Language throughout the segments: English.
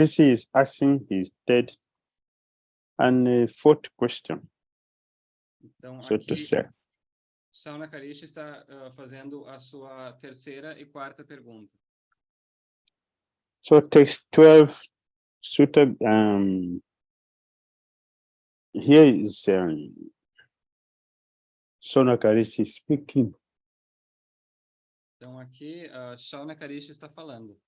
is asking his third and fourth question. Então, So to aqui, say. Shaunakarishi está fazendo a sua terceira e quarta pergunta. So text 12, Sutta, here is Shaunakarishi speaking. Então, aqui, Shaunakarishi está falando.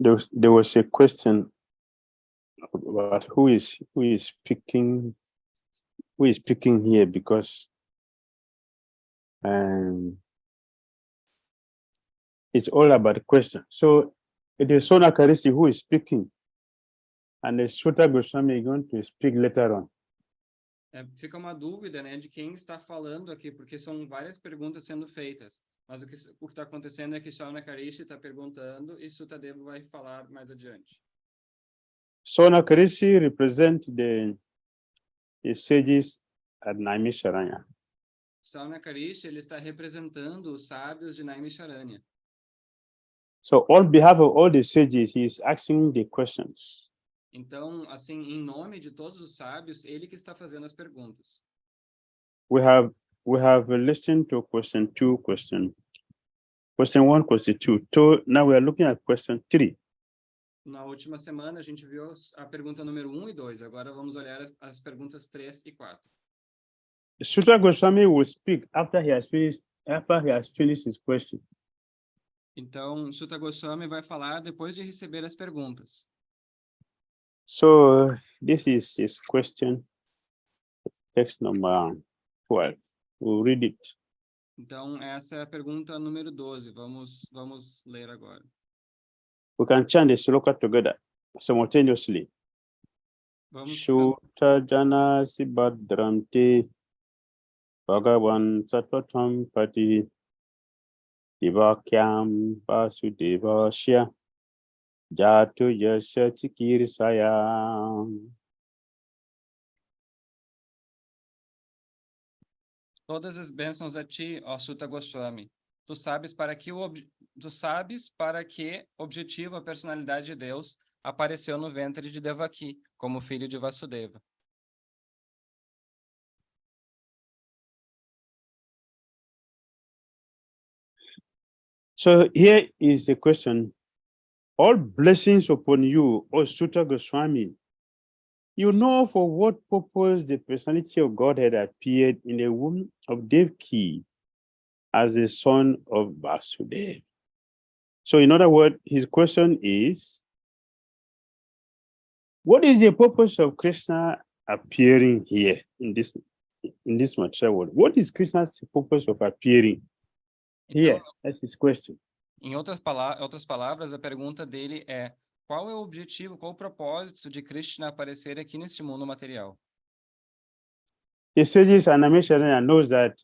There was a question about who is speaking here, because it's all about the question. So it is Shaunakarishi who is speaking, and the Sutta Goswami is going to speak later on. Fica uma dúvida, né, de quem está falando aqui, porque são várias perguntas sendo feitas. Mas o que está acontecendo é que Shaunakarishi está perguntando e Sutadeva vai falar mais adiante. Shaunakarishi represents the sages at Naimisharanya. Shaunakarishi, ele está representando os sábios de Naimisharanya. So on behalf of all the sages, he is asking the questions. Então, assim, em nome de todos os sábios, ele que está fazendo as perguntas. We have listened to question 2, question 1, question 2. So now we are looking at question 3. Na última semana, a gente viu a pergunta número 1 e 2. Agora vamos olhar as perguntas 3 e 4. Sutta Goswami will speak after he has finished his question. Então, Sutta Goswami vai falar depois de receber as perguntas. So this is his question, text number 12. We'll read it. Então, essa é a pergunta número 12. Vamos ler agora. We can chant the sloka together simultaneously. Shuta janasi badranti Bhagavan Sattvatam Pati Divakyam Vasudevasya Jatu Yasya 𝐾𝐸𝐬𝐢. Todas as bênçãos a ti, ó Sutta Goswami. Tu sabes para que objetivo a personalidade de Deus apareceu no ventre de Devaki, como filho de Vasudeva. So here is a question. All blessings upon you, O Sutta Goswami. You know for what purpose the personality of Godhead appeared in the womb of Devaki as the son of Vasudeva. So in other words, his question is, what is the purpose of Krishna appearing here in this material world? What is Krishna's purpose of appearing here? That's his question. Em outras palavras, a pergunta dele é: qual é o objetivo, qual o propósito de Krishna aparecer aqui neste mundo material? The sages and Naimisharanya knows that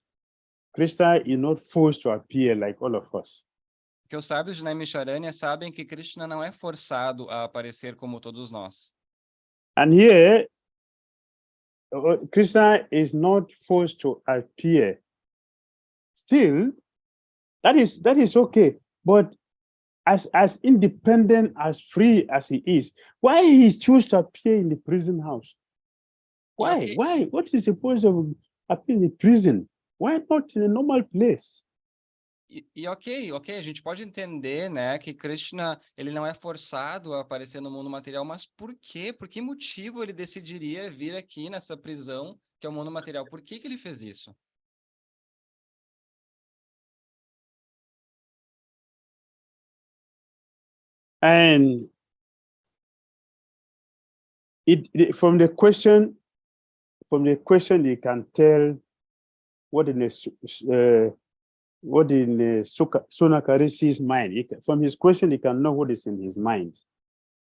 Krishna is not forced to appear like all of us. Porque os sábios de Naimisharanya sabem que Krishna não é forçado a aparecer como todos nós. And here, Krishna is not forced to appear. Still, that is okay. But as independent, as free as he is, why he choose to appear in the prison house? Why? Okay. Why? What is the purpose of appearing in prison? Why not in a normal place? Ok, a gente pode entender, né, que Krishna, ele não é forçado a aparecer no mundo material, mas por quê? Por que motivo ele decidiria vir aqui nessa prisão, que é o mundo material? Por que ele fez isso? And from the question you can tell what in Shaunakarishi's mind. From his question, you can know what is in his mind.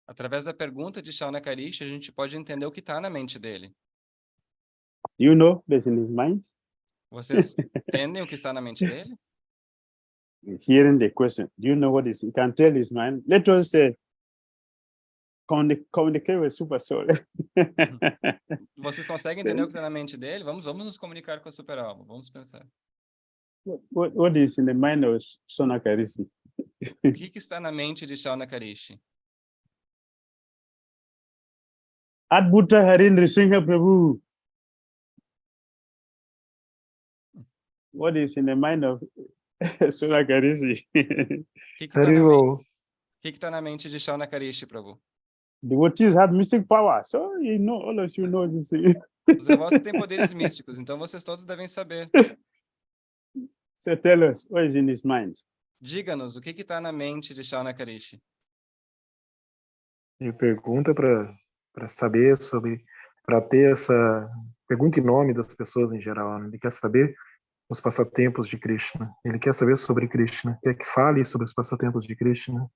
Através da pergunta de Shaunakarishi, a gente pode entender o que está na mente dele. You know what's in his mind? Vocês entendem o que está na mente dele? Hearing the question, do you know what is? You can tell his mind. Let us say, communicate with super soul. Vocês conseguem entender o que está na mente dele? Vamos nos comunicar com a super alma. Vamos pensar. What is in the mind of Sonakarisi? O que está na mente de Shaunakarishi? Adbhuta Harin Risingha Prabhu. What is in the mind of Sonakarisi? O que está na mente de Shaunakarishi, Prabhu? Devotees have mystic power, so you know, all of you know this. Os devotos têm poderes místicos, então vocês todos devem saber. So tell us, what is in his mind? Diga-nos, o que está na mente de Shaunakarishi? Ele pergunta para saber sobre, para ter essa pergunta em nome das pessoas em geral. Né? Ele quer saber os passatempos de Krishna. Ele quer saber sobre Krishna. Quer que fale sobre os passatempos de Krishna.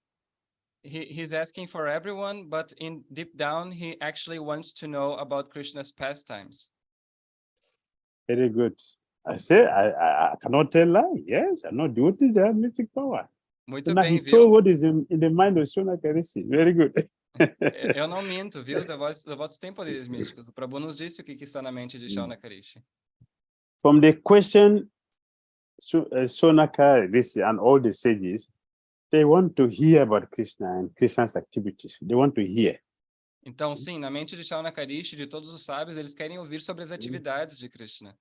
He's asking for everyone, but in deep down, he actually wants to know about Krishna's pastimes. Very good. I say, I cannot tell lie. Yes, I know devotees have mystic power. Muito So now bem, he told viu? what is in the mind of Sonakarisi. Very good. Eu não minto, viu? Os devotos têm poderes místicos. O Prabhu nos disse o que está na mente de Shaunakarishi. From the question, Sonakarisi and all the sages, they want to hear about Krishna and Krishna's activities. They want to hear. Então, sim, na mente de Shaunakarishi, de todos os sábios, eles querem ouvir sobre as atividades de Krishna.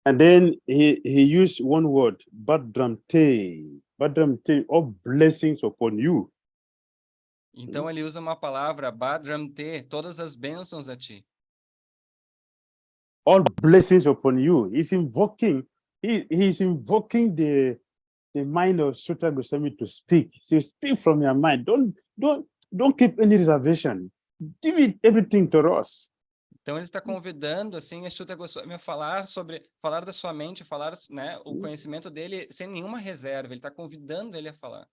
And then he used one word, Badramte. Badramte, all blessings upon you. Então, ele usa uma palavra, Badramte, todas as bênçãos a ti. All blessings upon you. He's invoking the mind of Sutra Goswami to speak. So speak from your mind. Don't keep any reservation. Give it everything to us. Então, ele está convidando, assim, a Sutra Goswami a falar da sua mente, falar, né, o conhecimento dele sem nenhuma reserva. Ele está convidando ele a falar.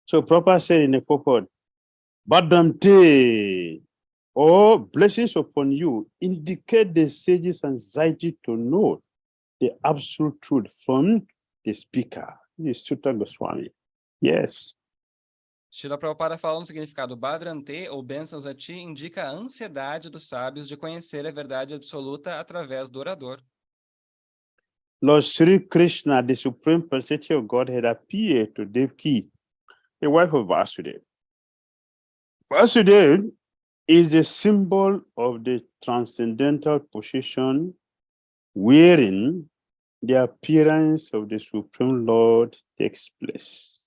So Prabhupada said in the purport, Badramte, all blessings upon you, indicate the sage's anxiety to know the absolute truth from the speaker, the Sutra Goswami. Yes. Srila Prabhupada fala no significado, Badrante, ou bênçãos a ti, indica a ansiedade dos sábios de conhecer a verdade absoluta através do orador. Lord Sri Krishna, the Supreme Personality of Godhead, appeared to Devaki, the wife of Vasudeva. Vasudeva is the symbol of the transcendental position wherein the appearance of the Supreme Lord takes place.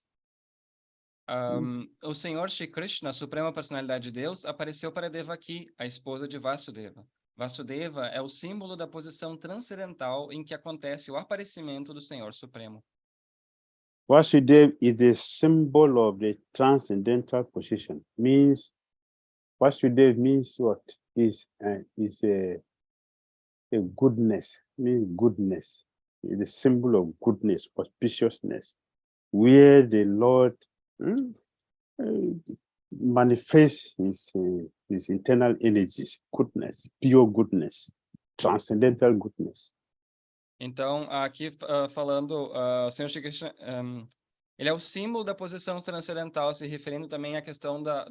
O Senhor Shri Krishna, a Suprema Personalidade de Deus, apareceu para Devaki, a esposa de Vasudeva. Vasudeva é o símbolo da posição transcendental em que acontece o aparecimento do Senhor Supremo. Vasudeva is the symbol of the transcendental position. Vasudeva means what? Is a goodness, means goodness. It's a symbol of goodness, auspiciousness, where the Lord manifests his internal energies, goodness, pure goodness, transcendental goodness. Então, aqui falando, o Senhor Shri Krishna, ele é o símbolo da posição transcendental, se referindo também à questão da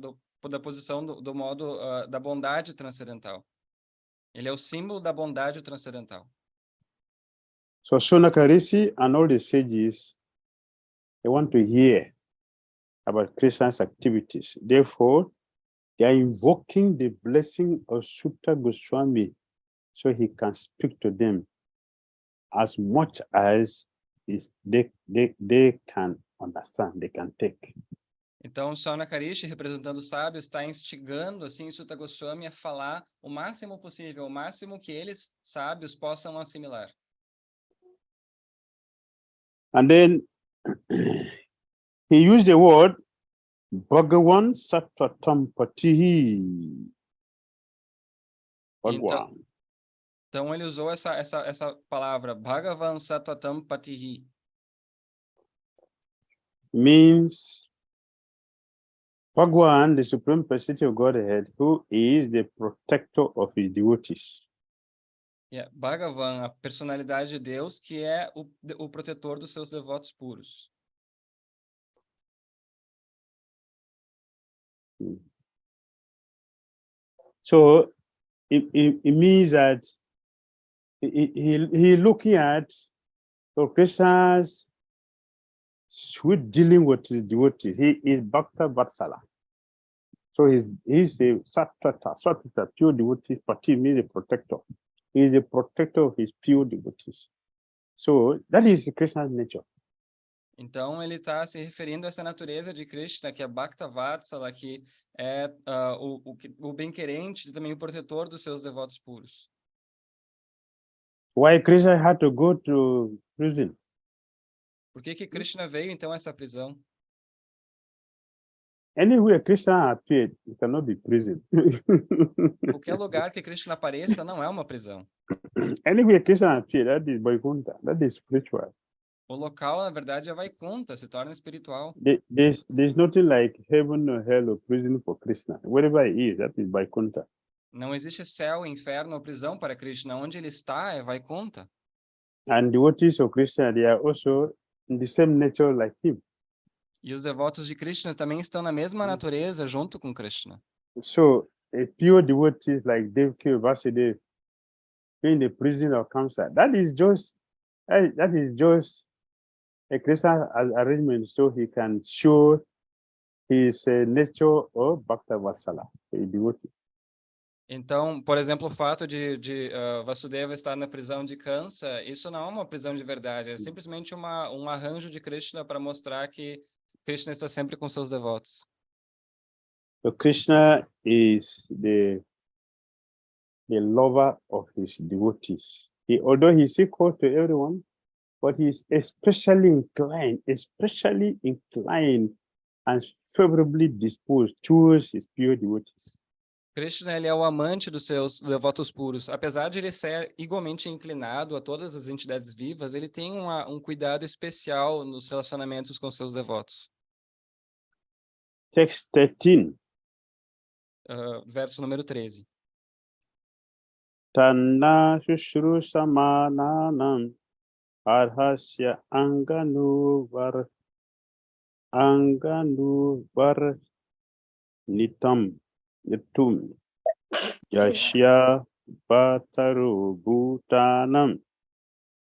posição do modo da bondade transcendental. Ele é o símbolo da bondade transcendental. So Sonakarisi and all the sages, they want to hear about Krishna's activities. Therefore, they are invoking the blessing of Sutra Goswami so he can speak to them as much as they can understand, they can take. Então, Shaunakarishi, representando os sábios, está instigando assim Suta Goswami a falar o máximo possível, o máximo que eles, sábios, possam assimilar. And then he used the word Bhagavan Sattvatam Patihi. Bhagavan. Então ele usou essa palavra, Bhagavan Sattvatam Patihi. Means Bhagavan, the Supreme Personality of Godhead, who is the protector of his devotees. Bhagavan, a personalidade de Deus, que é o protetor dos seus devotos puros. So it means that he looking at so Krishna's sweet dealing with his devotees. He is Bhakta Vatsala. So he's a Sattva, pure devotee, Pati means a protector. He is a protector of his pure devotees. So that is Krishna's nature. Então, ele está se referindo a essa natureza de Krishna, que é Bhakta Vatsala, que é o bem-querente e também o protetor dos seus devotos puros. Why Krishna had to go to prison? Por que Krishna veio, então, a essa prisão? Anywhere Krishna appeared, it cannot be prison. Qualquer lugar que Krishna apareça não é uma prisão. Anywhere Krishna appeared, that is Vaikuntha, that is spiritual. O local, na verdade, é Vaikunta, se torna espiritual. There's nothing like heaven or hell or prison for Krishna. Wherever he is, that is Vaikuntha. Não existe céu, inferno ou prisão para Krishna. Onde ele está é Vaikunta. And devotees of Krishna, they are also in the same nature like him. E os devotos de Krishna também estão na mesma natureza junto com Krishna. So a pure devotees like 𝐄𝐻𝐸𝐵 in the prison of Kamsa, that is just a Krishna arrangement so he can show his nature of Bhakta Vatsala, a devotee. Então, por exemplo, o fato de Vasudeva estar na prisão de Kansa, isso não é uma prisão de verdade, é simplesmente um arranjo de Krishna para mostrar que Krishna está sempre com seus devotos. So Krishna is the lover of his devotees. Although he's equal to everyone, but he's especially inclined and favorably disposed towards his pure devotees. Krishna, ele é o amante dos seus devotos puros. Apesar de ele ser igualmente inclinado a todas as entidades vivas, ele tem um cuidado especial nos relacionamentos com seus devotos. Text 13. Verso número 13. Tanna Shushrusamananam Arhasya Anganuvar Nitum Yashya Bhataru Bhutanam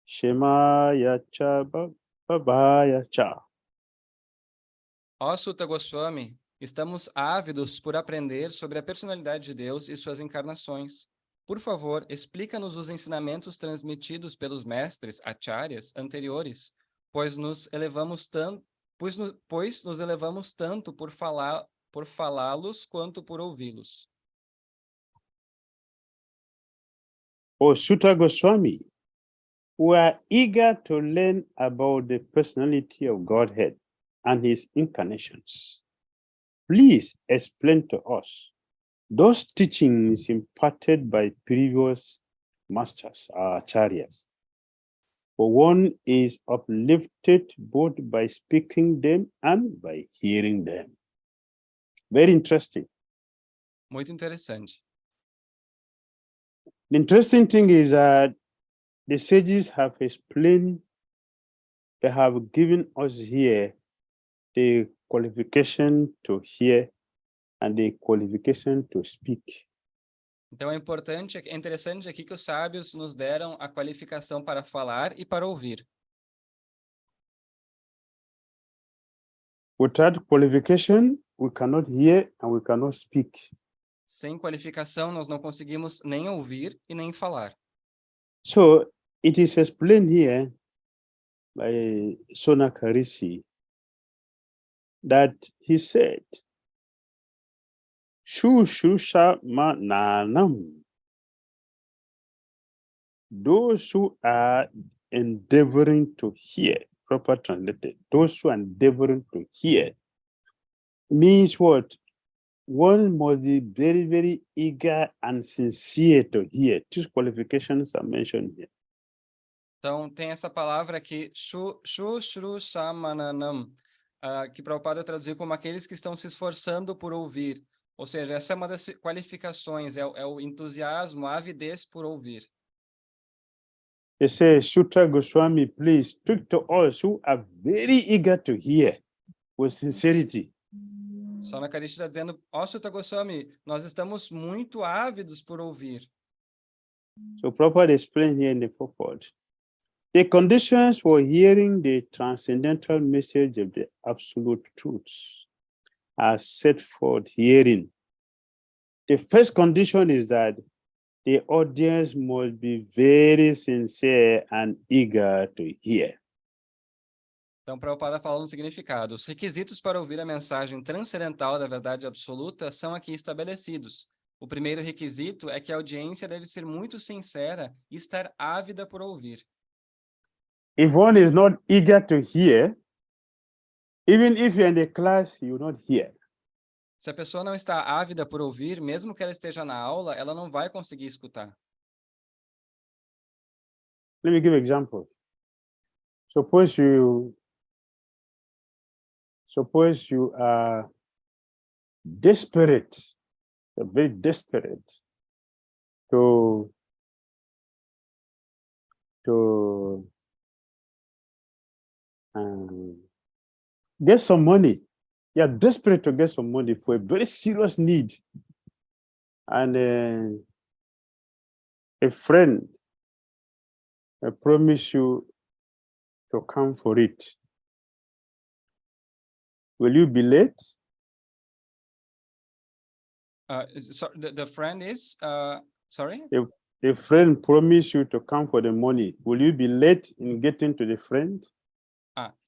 Shemaya Cha Babaya Cha. Ó Sutta Goswami, estamos ávidos por aprender sobre a personalidade de Deus e suas encarnações. Por favor, explica-nos os ensinamentos transmitidos pelos mestres, acharyas, anteriores, pois nos elevamos tanto por falá-los quanto por ouvi-los. O Sutta Goswami, we are eager to learn about the personality of Godhead and his incarnations. Please explain to us those teachings imparted by previous masters, our acharyas. For one is uplifted both by speaking them and by hearing them. Very interesting. Muito interessante. The interesting thing is that the sages have explained, they have given us here the qualification to hear and the qualification to speak. Então é interessante aqui que os sábios nos deram a qualificação para falar e para ouvir. Without qualification, we cannot hear and we cannot speak. Sem qualificação, nós não conseguimos nem ouvir e nem falar. So it is explained here by Sonaka Rishi that he said, Shushusha Mananam. Those who are endeavoring to hear, proper translated, those who are endeavoring to hear, means what? One must be very, very eager and sincere to hear. Two qualifications are mentioned here. Então, tem essa palavra aqui, Shushrusamananam, que Prabhupada traduziu como aqueles que estão se esforçando por ouvir. Ou seja, essa é uma das qualificações, é o entusiasmo, a avidez por ouvir. They say, Sutta Goswami, please speak to us who are very eager to hear with sincerity. Sonakarishi está dizendo, ó Sutta Goswami, nós estamos muito ávidos por ouvir. So Prabhupada explained here in the purport. The conditions for hearing the transcendental message of the absolute truths are set forth herein. The first condition is that the audience must be very sincere and eager to hear. Então, Prabhupada fala no significado. Os requisitos para ouvir a mensagem transcendental da verdade absoluta são aqui estabelecidos. O primeiro requisito é que a audiência deve ser muito sincera e estar ávida por ouvir. If one is not eager to hear, even if you're in the class, you will not hear. Se a pessoa não está ávida por ouvir, mesmo que ela esteja na aula, ela não vai conseguir escutar. Let me give an example. Suppose you are desperate, very desperate to get some money. You are desperate to get some money for a very serious need. And a friend promise you to come for it. Will you be late? So the friend is, sorry? A friend promise you to come for the money. Will you be late in getting to the friend?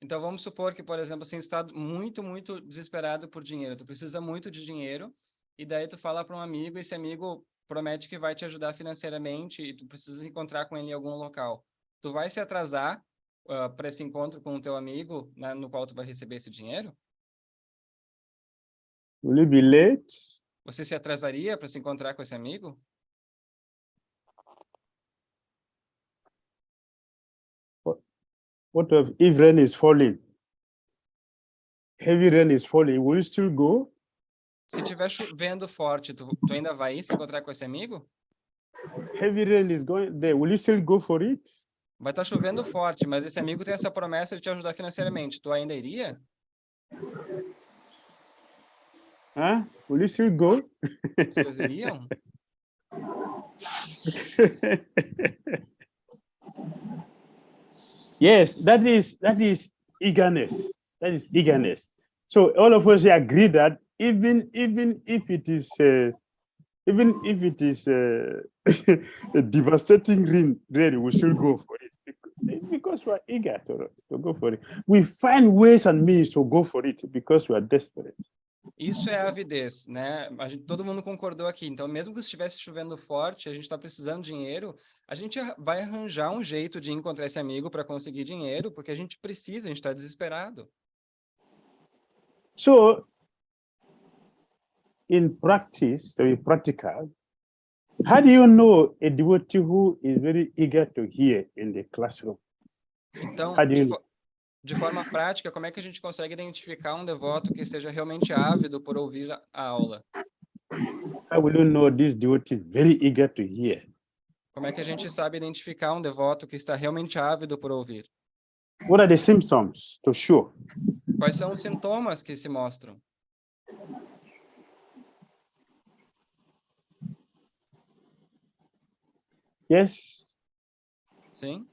Então vamos supor que, por exemplo, assim, tu está muito, muito desesperado por dinheiro. Tu precisa muito de dinheiro e daí tu fala para um amigo e esse amigo promete que vai te ajudar financeiramente e tu precisa encontrar com ele em algum local. Tu vai se atrasar para esse encontro com o teu amigo, né, no qual tu vai receber esse dinheiro? Will you be late? Você se atrasaria para se encontrar com esse amigo? What if rain is falling? Heavy rain is falling. Will you still go? Se tiver chovendo forte, tu ainda vai se encontrar com esse amigo? Heavy rain is going there. Will you still go for it? Vai estar chovendo forte, mas esse amigo tem essa promessa de te ajudar financeiramente. Tu ainda iria? Will you still go? Vocês iriam? Yes, that is eagerness. That is eagerness. So all of us agree that even if it is a devastating rain, we should go for it because we are eager to go for it. We find ways and means to go for it because we are desperate. Isso é avidez, né? Todo mundo concordou aqui. Então, mesmo que estivesse chovendo forte, a gente está precisando de dinheiro, a gente vai arranjar um jeito de encontrar esse amigo para conseguir dinheiro, porque a gente precisa, a gente está desesperado. So, in practice, to be practical, how do you know a devotee who is very eager to hear in the classroom? Então, How do you know? de forma prática, como é que a gente consegue identificar um devoto que esteja realmente ávido por ouvir a aula? How will you know this devotee is very eager to hear? Como é que a gente sabe identificar um devoto que está realmente ávido por ouvir? What are the symptoms to show? Quais são os sintomas que se mostram? Yes? Sim?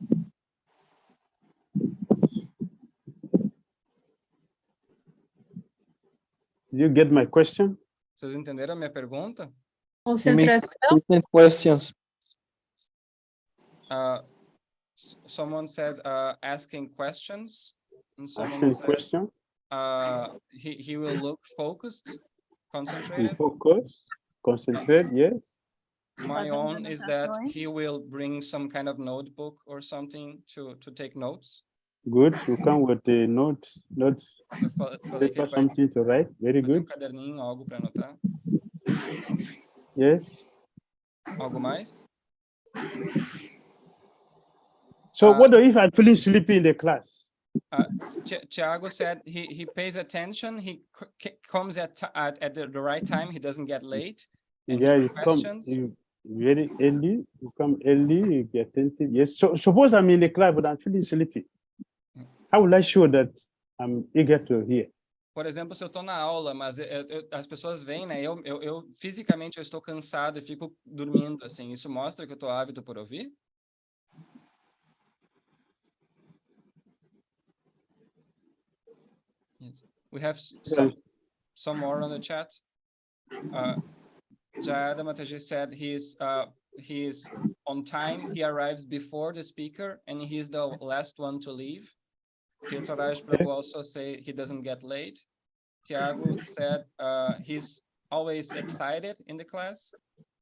Did you get my question? Vocês entenderam a minha pergunta? Concentração. Questions. Someone said asking questions. And someone Asking said, question. he will look focused, concentrated. Focus, concentrate, yes. My own is that he will bring some kind of notebook or something to take notes. Good, you come with the note, Eu falei que ele vai something to write. Very ter um good. caderninho, algo para anotar. Yes. Algo mais? So what if I'm feeling sleepy in the class? Thiago said he pays attention. He comes at the right time. He doesn't get late. And Yeah, you questions. come very early. You come early. You get attentive. Yes. So suppose I'm in the class, but I'm feeling sleepy. How will I show that I'm eager to hear? Por exemplo, se eu estou na aula, mas as pessoas veem, né? Eu fisicamente eu estou cansado e fico dormindo, assim. Isso mostra que eu estou ávido por ouvir? Yes. We have some more on the chat. Jayada Mataji said he's on time. He arrives before the speaker, and he's the last one to leave. Tirtharaj Prabhu also say he doesn't get late. Tiago said he's always excited in the class.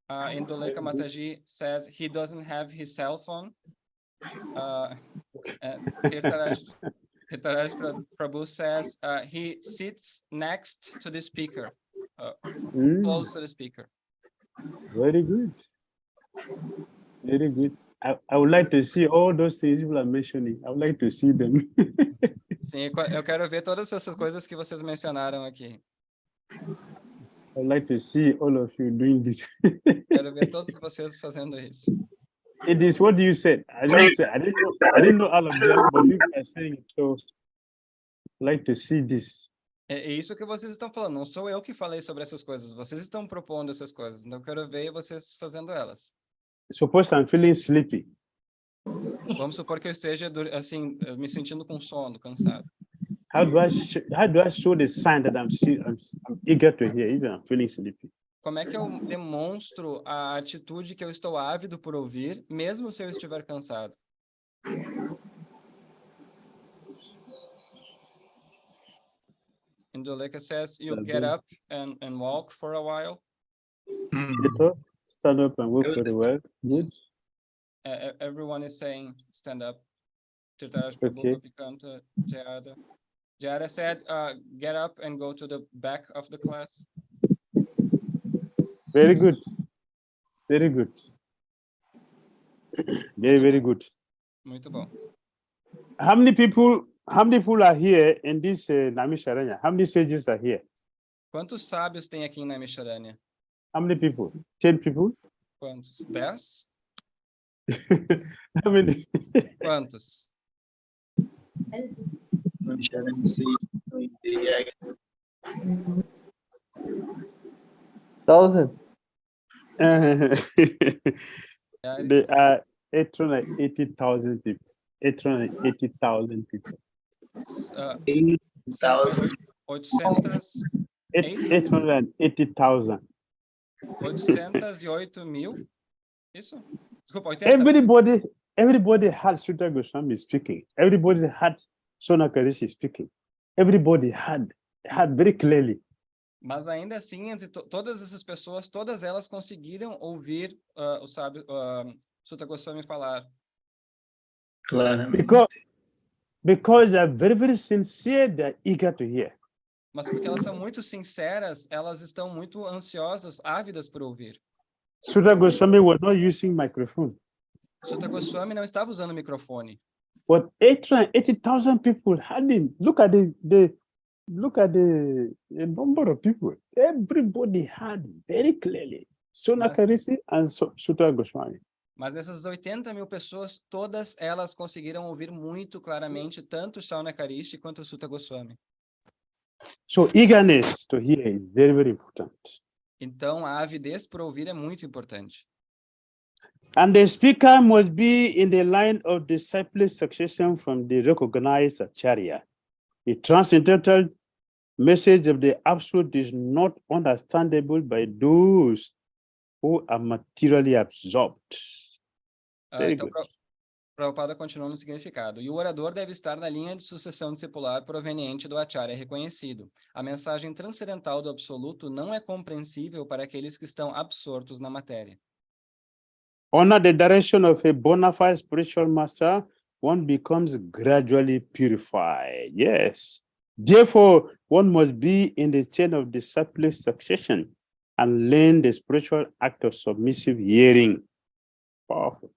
Indoleka Mataji says he doesn't have his cell phone. And Tirtharaj Prabhu says he sits next to the speaker, close to the speaker. Very good. Very good. I would like to see all those things people are mentioning. I would like to see them. Sim, eu quero ver todas essas coisas que vocês mencionaram aqui. I would like to see all of you doing this. Quero ver todos vocês fazendo isso. It is what you said. I didn't know all of them, but people are saying it. So I'd like to see this. É isso que vocês estão falando. Não sou eu que falei sobre essas coisas. Vocês estão propondo essas coisas. Então eu quero ver vocês fazendo elas. Suppose I'm feeling sleepy. Vamos supor que eu esteja assim, me sentindo com sono, cansado. How do I show the sign that I'm eager to hear, even I'm feeling sleepy? Como é que eu demonstro a atitude que eu estou ávido por ouvir, mesmo se eu estiver cansado? Indoleka says you get up and walk for a while. Stand up and walk very well. Good. Everyone is saying stand up. Tirtharaj Okay. Prabhu, Jayada. Jayada said get up and go to the back of the class. Very good. Very good. Very good. Muito bom. How many people are here in this Namisharanya? How many sages are here? Quantos sábios tem aqui em Naimisharanya? How many people? 10 people? Quantos? 10? How many? Quantos? Thousand. There are 880,000 people. 880,000 people. 800. 880,000. 808 mil? Isso? Desculpa, 80. Everybody had Sutta Goswami speaking. Everybody had Sonakarishi speaking. Everybody had very clearly. Mas ainda assim, entre todas essas pessoas, todas elas conseguiram ouvir o sábio Sutta Goswami falar. Claramente. Because they're very, very sincere, they're eager to hear. Mas porque elas são muito sinceras, elas estão muito ansiosas, ávidas por ouvir. Sutta Goswami was not using microphone. Sutta Goswami não estava usando microfone. But 880,000 people hadn't. Look at the number of people. Everybody had very clearly Sonakarishi and Sutta Goswami. Mas essas 80 mil pessoas, todas elas conseguiram ouvir muito claramente tanto Sonakarishi quanto o Sutta Goswami. So eagerness to hear is very, very important. Então a avidez por ouvir é muito importante. And the speaker must be in the line of disciple succession from the recognized acharya. The transcendental message of the Absolute is not understandable by those who are materially absorbed. Então, Prabhupada continua no significado. E o orador deve estar na linha de sucessão discipular proveniente do acharya reconhecido. A mensagem transcendental do Absoluto não é compreensível para aqueles que estão absortos na matéria. Under the direction of a bona fide spiritual master, one becomes gradually purified. Yes. Therefore, one must be in the chain of disciple succession and learn the spiritual act of submissive hearing. Powerful.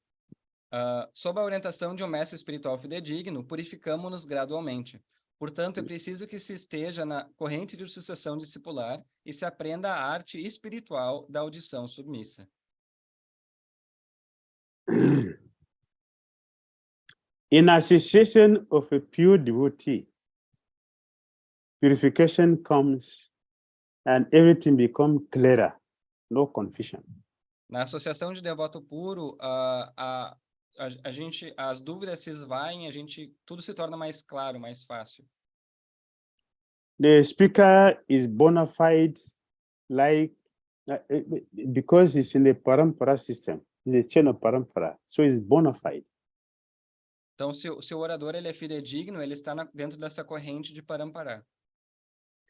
Sob a orientação de um mestre espiritual fidedigno, purificamos-nos gradualmente. Portanto, é preciso que se esteja na corrente de sucessão discipular e se aprenda a arte espiritual da audição submissa. In association of a pure devotee, purification comes and everything becomes clearer, no confusion. Na associação de devoto puro, a gente, as dúvidas se esvaem, tudo se torna mais claro, mais fácil. The speaker is bona fide, like because it's in the parampara system, the chain of parampara, so it's bona fide. Então, se o orador ele é fidedigno, ele está dentro dessa corrente de parampara.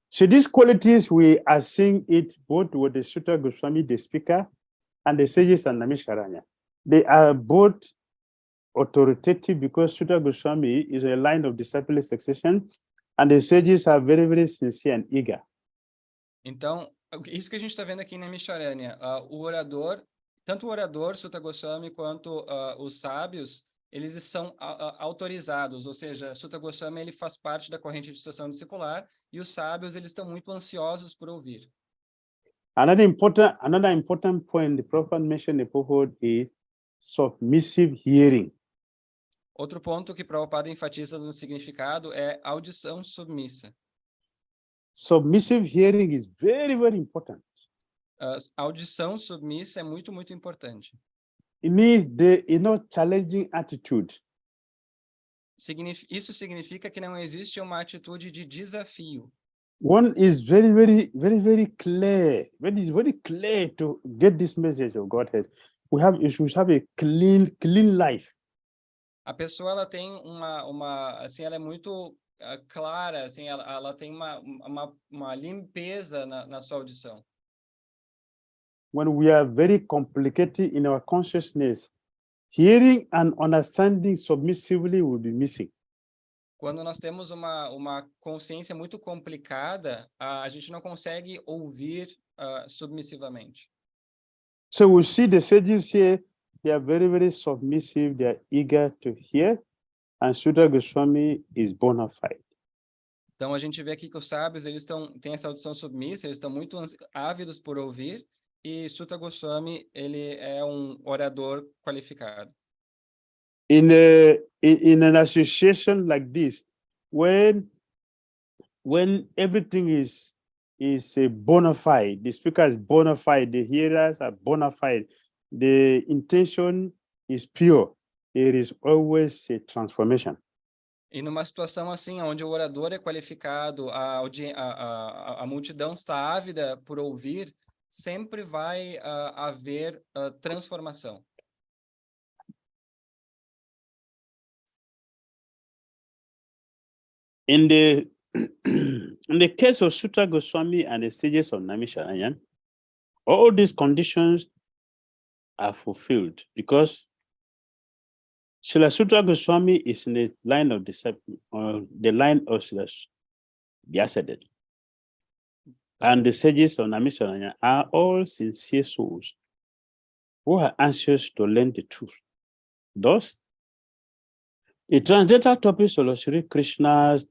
So these qualities we are seeing it both with the Sutta Goswami, the speaker, and the sages and Namisharanya. They are both authoritative because Sutta Goswami is a line of disciple succession, and the sages are very, very sincere and eager. Então, isso que a gente está vendo aqui na Namisharanya, tanto o orador Sutta Goswami quanto os sábios, eles são autorizados, ou seja, Sutta Goswami ele faz parte da corrente de sucessão discipular e os sábios eles estão muito ansiosos por ouvir. Another important point the Prophet mentioned in the Prophet is submissive hearing. Outro ponto que Prabhupada enfatiza no significado é audição submissa. Submissive hearing is very, very important. Audição submissa é muito, muito importante. It means the challenging attitude. Isso significa que não existe uma atitude de desafio. One is very, very, very, very clear. When it's very clear to get this message of Godhead, you should have a clean life. A pessoa ela tem assim, ela é muito clara, assim, ela tem uma limpeza na sua audição. When we are very complicated in our consciousness, hearing and understanding submissively will be missing. Quando nós temos uma consciência muito complicada, a gente não consegue ouvir submissivamente. So we see the sages here, they are very, very submissive, they are eager to hear, and Sutta Goswami is bona fide. Então a gente vê aqui que os sábios têm essa audição submissa, eles estão muito ávidos por ouvir, e Sutta Goswami ele é um orador qualificado. In an association like this, when everything is a bona fide, the speaker is bona fide, the hearers are bona fide, the intention is pure, there is always a transformation. E numa situação assim, onde o orador é qualificado, a multidão está ávida por ouvir, sempre vai haver transformação. In the case of Sutta Goswami and the sages of Naimisharanya, all these conditions are fulfilled because Srila Sutta Goswami is in the line of disciple, the line of Srila Vyasadeva. And the sages of Naimisharanya are all sincere souls who are anxious to learn the truth. Thus, the transcendental topics of Sri Krishna's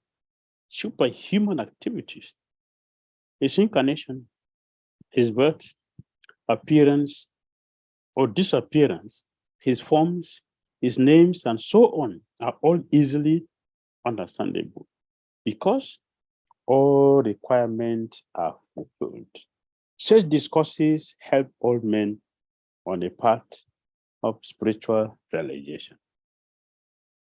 superhuman activities, his incarnation, his birth, appearance or disappearance, his forms, his names, and so on, are all easily understandable because all requirements are fulfilled. Such discourses help all men on the path of spiritual realization.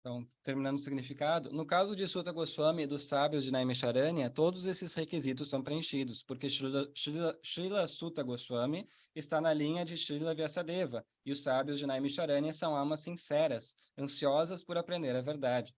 Então, terminando o significado, no caso de Sutta Goswami e dos sábios de Naimisharanya, todos esses requisitos são preenchidos, porque Srila Sutta Goswami está na linha de Srila Vyasadeva, e os sábios de Naimisharanya são almas sinceras, ansiosas por aprender a verdade.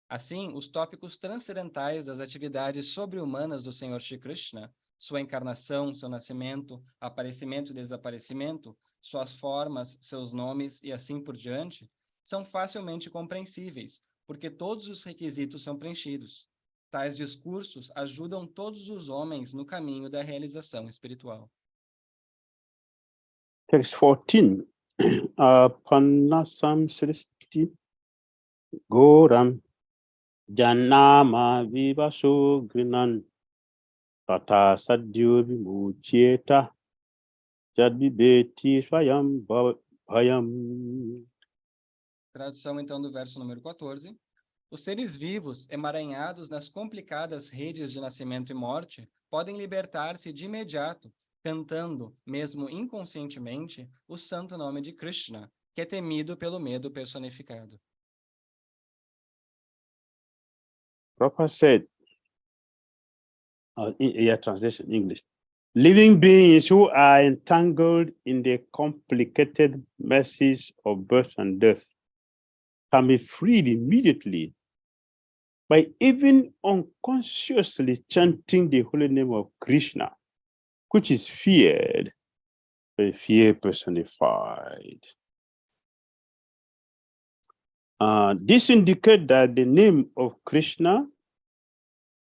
Assim, os tópicos transcendentais das atividades sobre-humanas do Senhor Shri Krishna, sua encarnação, seu nascimento, aparecimento e desaparecimento, suas formas, seus nomes e assim por diante, são facilmente compreensíveis, porque todos os requisitos são preenchidos. Tais discursos ajudam todos os homens no caminho da realização espiritual. Text 14. Panasam Srishti Goram Janama Vivaso Grinan Tata Sadhyo Vimuchieta Jadvibeti Swayam Bhayam. Tradução, então, do verso número 14. Os seres vivos, emaranhados nas complicadas redes de nascimento e morte, podem libertar-se de imediato, cantando, mesmo inconscientemente, o santo nome de Krishna, que é temido pelo medo personificado. Prabhupada said, translation English, living beings who are entangled in the complicated messes of birth and death can be freed immediately by even unconsciously chanting the holy name of Krishna, which is feared, fear personified. This indicates that the name of Krishna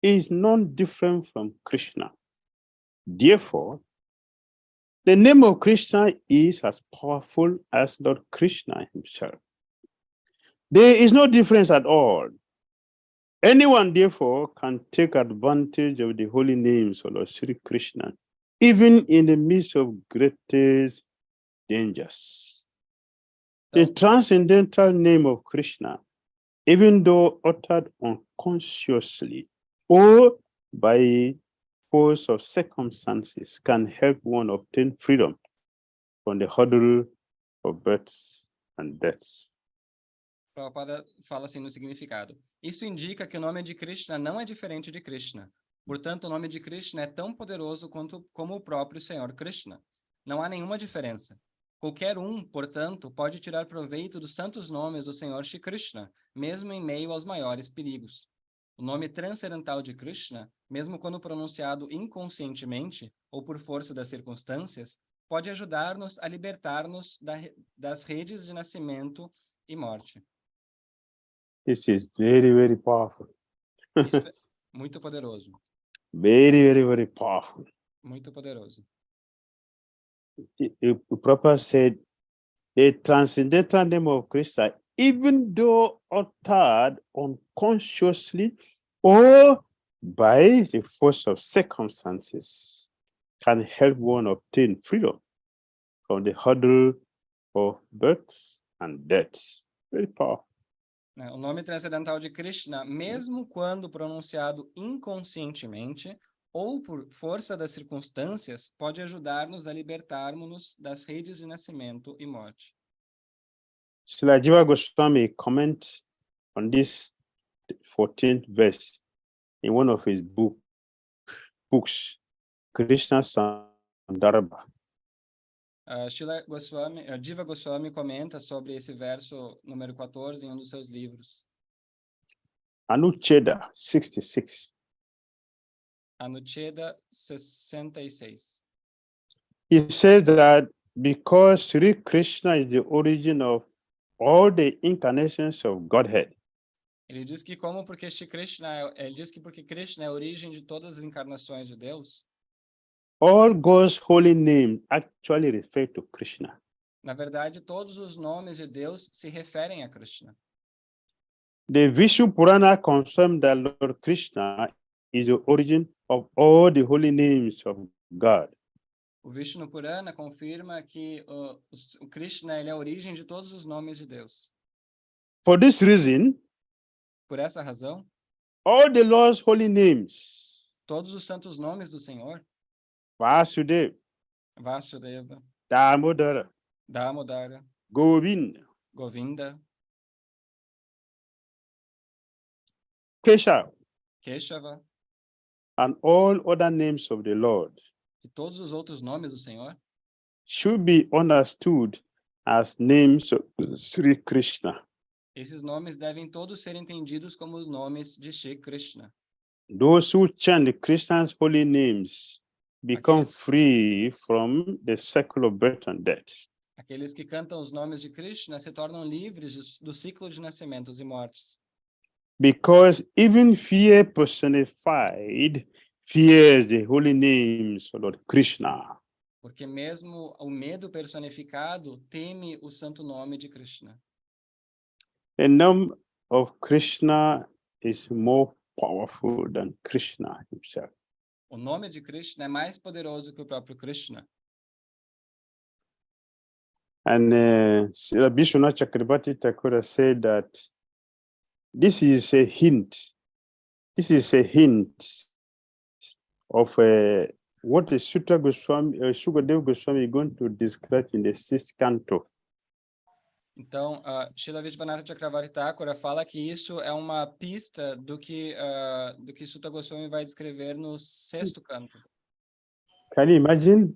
is non-different from Krishna. Therefore, the name of Krishna is as powerful as Lord Krishna himself. There is no difference at all. Anyone, therefore, can take advantage of the holy names of Lord Sri Krishna, even in the midst of greatest dangers. The transcendental name of Krishna, even though uttered unconsciously or by force of circumstances, can help one obtain freedom from the hurdle of births and deaths. Prabhupada fala assim no significado. Isso indica que o nome de Krishna não é diferente de Krishna. Portanto, o nome de Krishna é tão poderoso como o próprio Senhor Krishna. Não há nenhuma diferença. Qualquer um, portanto, pode tirar proveito dos santos nomes do Senhor Shri Krishna, mesmo em meio aos maiores perigos. O nome transcendental de Krishna, mesmo quando pronunciado inconscientemente ou por força das circunstâncias, pode ajudar-nos a libertar-nos das redes de nascimento e morte. This is very, very powerful. Isso é muito poderoso. Very, very, very powerful. Muito poderoso. The Prabhupada said, the transcendental name of Krishna, even though uttered unconsciously or by the force of circumstances, can help one obtain freedom from the hurdle of birth and death. Very powerful. O nome transcendental de Krishna, mesmo quando pronunciado inconscientemente ou por força das circunstâncias, pode ajudar-nos a libertarmos-nos das redes de nascimento e morte. Srila Jiva Goswami comments on this 14th verse in one of his books, Krishna Sandarbha. Jiva Goswami comenta sobre esse verso número 14 em um dos seus livros. Anucheda 66. Anucheda 66. He says that because Sri Krishna is the origin of all the incarnations of Godhead, ele diz que porque Krishna é a origem de todas as encarnações de Deus, all God's holy names actually refer to Krishna. Na verdade, todos os nomes de Deus se referem a Krishna. The Vishnu Purana confirms that Lord Krishna is the origin of all the holy names of God. O Vishnu Purana confirma que o Krishna ele é a origem de todos os nomes de Deus. For this reason, por essa razão, all the Lord's holy names, todos os santos nomes do Senhor, Vasudeva, Damodara, Govinda, Keshava, and all other names of the Lord, e todos os outros nomes do Senhor, should be understood as names of Sri Krishna. Esses nomes devem todos ser entendidos como os nomes de Shri Krishna. Those who chant Krishna's holy names become free from the cycle of birth and death. Aqueles que cantam os nomes de Krishna se tornam livres do ciclo de nascimentos e mortes. Because even fear personified fears the holy names of Lord Krishna. Porque mesmo o medo personificado teme o santo nome de Krishna. The name of Krishna is more powerful than Krishna himself. O nome de Krishna é mais poderoso que o próprio Krishna. And Vishwanath Chakrabarti Thakur said that this is a hint. This is a hint of what the Sutta Goswami, Sukadeva Goswami is going to describe in the 6th canto. Então, Srila Vishvanatha Chakravarti Thakura fala que isso é uma pista do que Sutta Goswami vai descrever no 6º canto. Can you imagine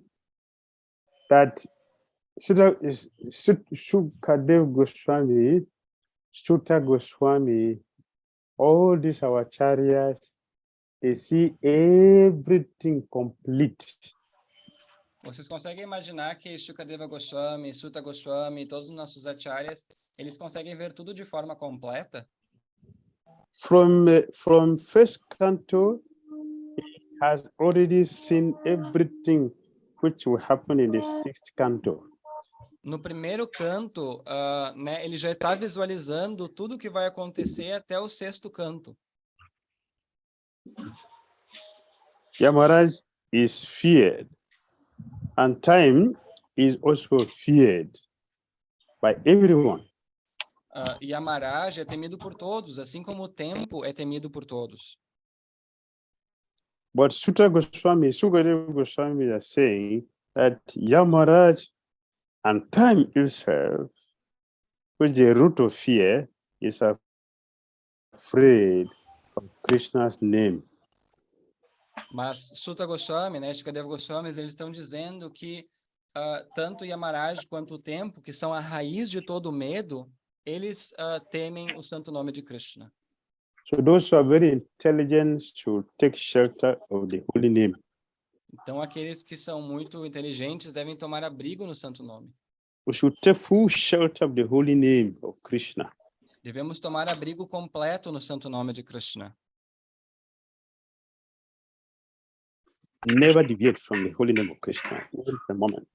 that Sukadeva Goswami, Sutta Goswami, all these our acharyas, they see everything complete. Vocês conseguem imaginar que Sukadeva Goswami, Sutta Goswami, todos os nossos acharyas, eles conseguem ver tudo de forma completa? From 1st canto, he has already seen everything which will happen in the 6th canto. No primeiro canto, né, ele já está visualizando tudo que vai acontecer até o 6º canto. Yamaraj is feared, and time is also feared by everyone. Yamaraj é temido por todos, assim como o tempo é temido por todos. But Sukadeva Goswami are saying that Yamaraj and time itself, which the root of fear, is afraid of Krishna's name. Mas Sutta Goswami, né, Sukadeva Goswami, eles estão dizendo que tanto Yamaraj quanto o tempo, que são a raiz de todo o medo, eles temem o santo nome de Krishna. So those who are very intelligent should take shelter of the holy name. Então, aqueles que são muito inteligentes devem tomar abrigo no santo nome. We should take full shelter of the holy name of Krishna. Devemos tomar abrigo completo no santo nome de Krishna. Never deviate from the holy name of Krishna, even for a moment.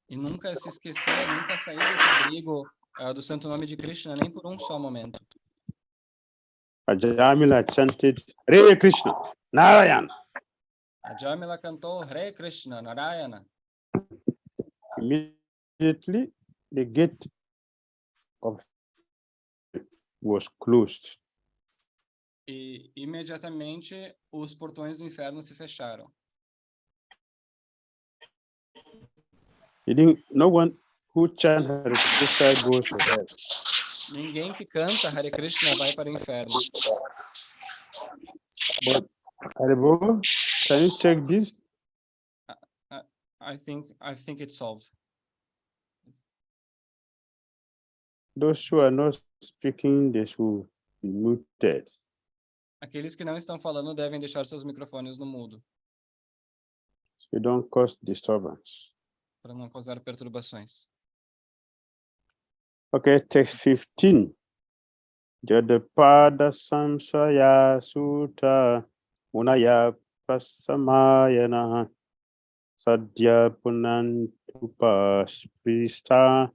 E nunca se esquecer, nunca sair desse abrigo do santo nome de Krishna, nem por um só momento. Ajamila chanted, Hare Krishna, Narayana. A Jamila cantou Hare Krishna, Narayana. Immediately, the gate of was closed. E imediatamente os portões do inferno se fecharam. No one who chants Hare Krishna goes to hell. Ninguém que canta Hare Krishna vai para o inferno. But Haribo, can you check this? I think it's solved. Those who are not speaking, they should be muted. Aqueles que não estão falando devem deixar seus microfones no mudo, So you don't cause disturbance. para não causar perturbações. Okay, text 15. Jadapada samsaya sutta munaya prasamayana sadhya punantupa sprista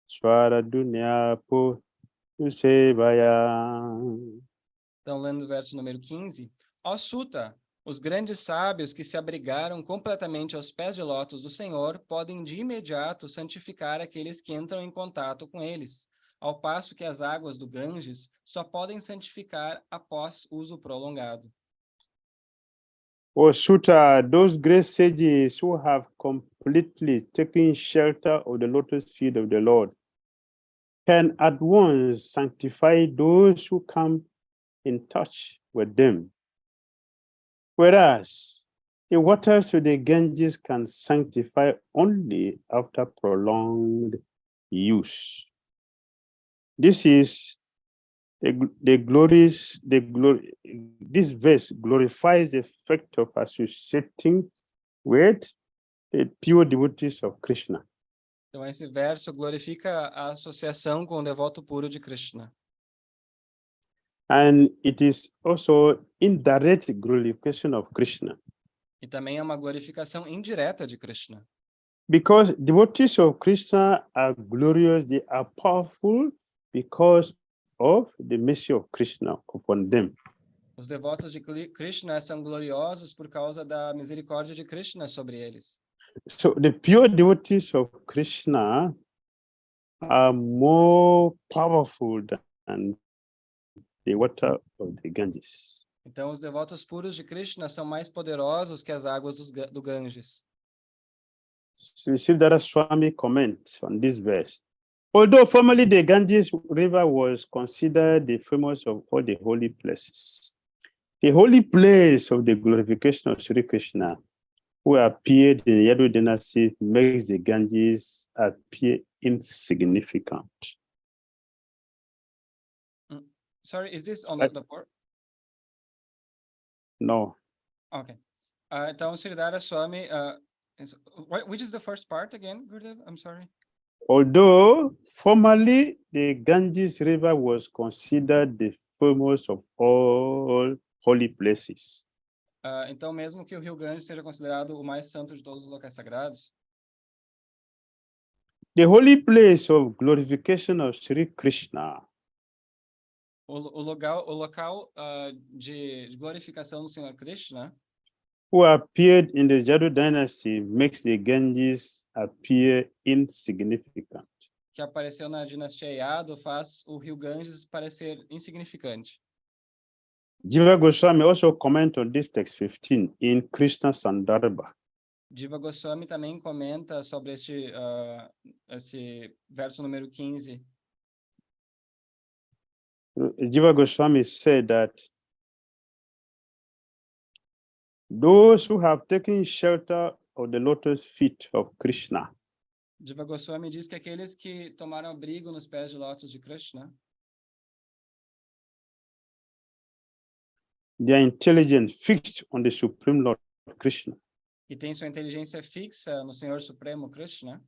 swara dunyapo 𝐤𝐢𝐳𝐵𝐻. Então, lendo o verso número 15. Ó Sutta, os grandes sábios que se abrigaram completamente aos pés de lótus do Senhor podem de imediato santificar aqueles que entram em contato com eles, ao passo que as águas do Ganges só podem santificar após uso prolongado. O Sutta, those great sages who have completely taken shelter of the lotus feet of the Lord can at once sanctify those who come in touch with them. Whereas the waters of the Ganges can sanctify only after prolonged use. This is this verse glorifies the effect of associating with the pure devotees of Krishna. Então, esse verso glorifica a associação com o devoto puro de Krishna. And it is also indirect glorification of Krishna. E também é uma glorificação indireta de Krishna. Because devotees of Krishna are glorious, they are powerful because of the mercy of Krishna upon them. Os devotos de Krishna são gloriosos por causa da misericórdia de Krishna sobre eles. So the pure devotees of Krishna are more powerful than the water of the Ganges. Então, os devotos puros de Krishna são mais poderosos que as águas do Ganges. Sri Dhira Swami comments on this verse. Although formerly the Ganges River was considered the famous of all the holy places, the holy place of the glorification of Sri Krishna, who appeared in the Yadu dynasty, makes the Ganges appear insignificant. Sorry, is this on the board? No. Okay. Então, Sri Dhira Swami, which is the first part again, Gurudev? I'm sorry. Although formerly the Ganges River was considered the foremost of all holy places. Então, mesmo que o rio Ganges seja considerado o mais santo de todos os locais sagrados, the holy place of glorification of Sri Krishna, o local de glorificação do Senhor Krishna, who appeared in the Yadu dynasty, makes the Ganges appear insignificant. que apareceu na dinastia Yadu, faz o rio Ganges parecer insignificante. Jiva Goswami also comment on this text 15 in Krishna Sandarbha. Jiva Goswami também comenta sobre esse verso número 15. Jiva Goswami said that those who have taken shelter of the lotus feet of Krishna, Jiva Goswami diz que aqueles que tomaram abrigo nos pés de lótus de Krishna, their intelligence fixed on the Supreme Lord Krishna, que tem sua inteligência fixa no Senhor Supremo Krishna,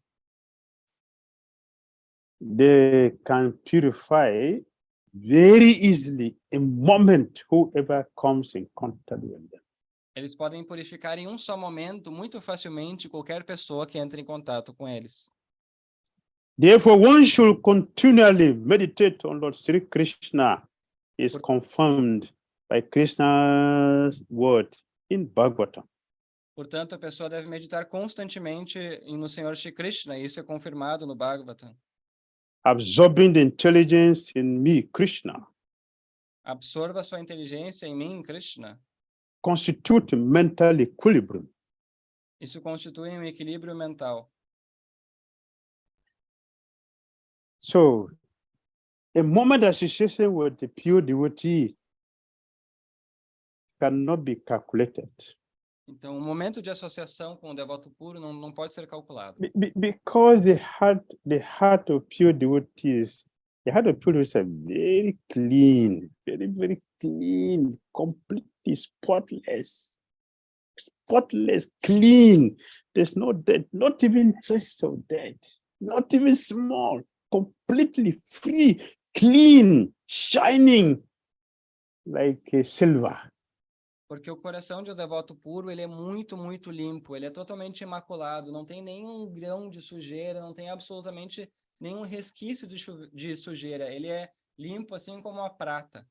they can purify very easily a moment whoever comes in contact with them. eles podem purificar em um só momento muito facilmente qualquer pessoa que entre em contato com eles. Therefore, one should continually meditate on Lord Sri Krishna, is confirmed by Krishna's word in Bhagavatam. Portanto, a pessoa deve meditar constantemente no Senhor Shri Krishna, e isso é confirmado no Bhagavatam. Absorbing the intelligence in me, Krishna, Absorva sua inteligência em mim, Krishna. constitute mental equilibrium. Isso constitui um equilíbrio mental. So, a moment association with the pure devotee cannot be calculated. Então, um momento de associação com o devoto puro não pode ser calculado. Because the heart of pure devotees, the heart of pure devotees are very clean, very, very clean, completely spotless, clean. There's no death, not even trace of death, not even small, completely free, clean, shining like a silver. Porque o coração de um devoto puro, ele é muito, muito limpo, ele é totalmente imaculado, não tem nenhum grão de sujeira, não tem absolutamente nenhum resquício de sujeira, ele é limpo assim como a prata.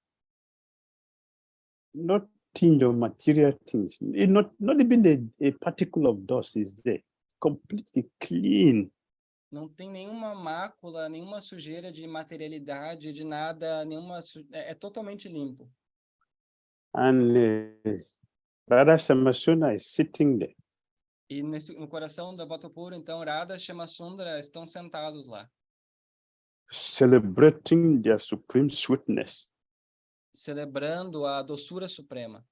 Not tinge of material things, not even a particle of dust is there, completely clean. Não tem nenhuma mácula, nenhuma sujeira de materialidade, de nada, é totalmente limpo. And Radha Samasuna is sitting there. E no coração do devoto puro, então, Radha Shama Sundara estão sentados lá, Celebrating their supreme sweetness. celebrando a doçura suprema.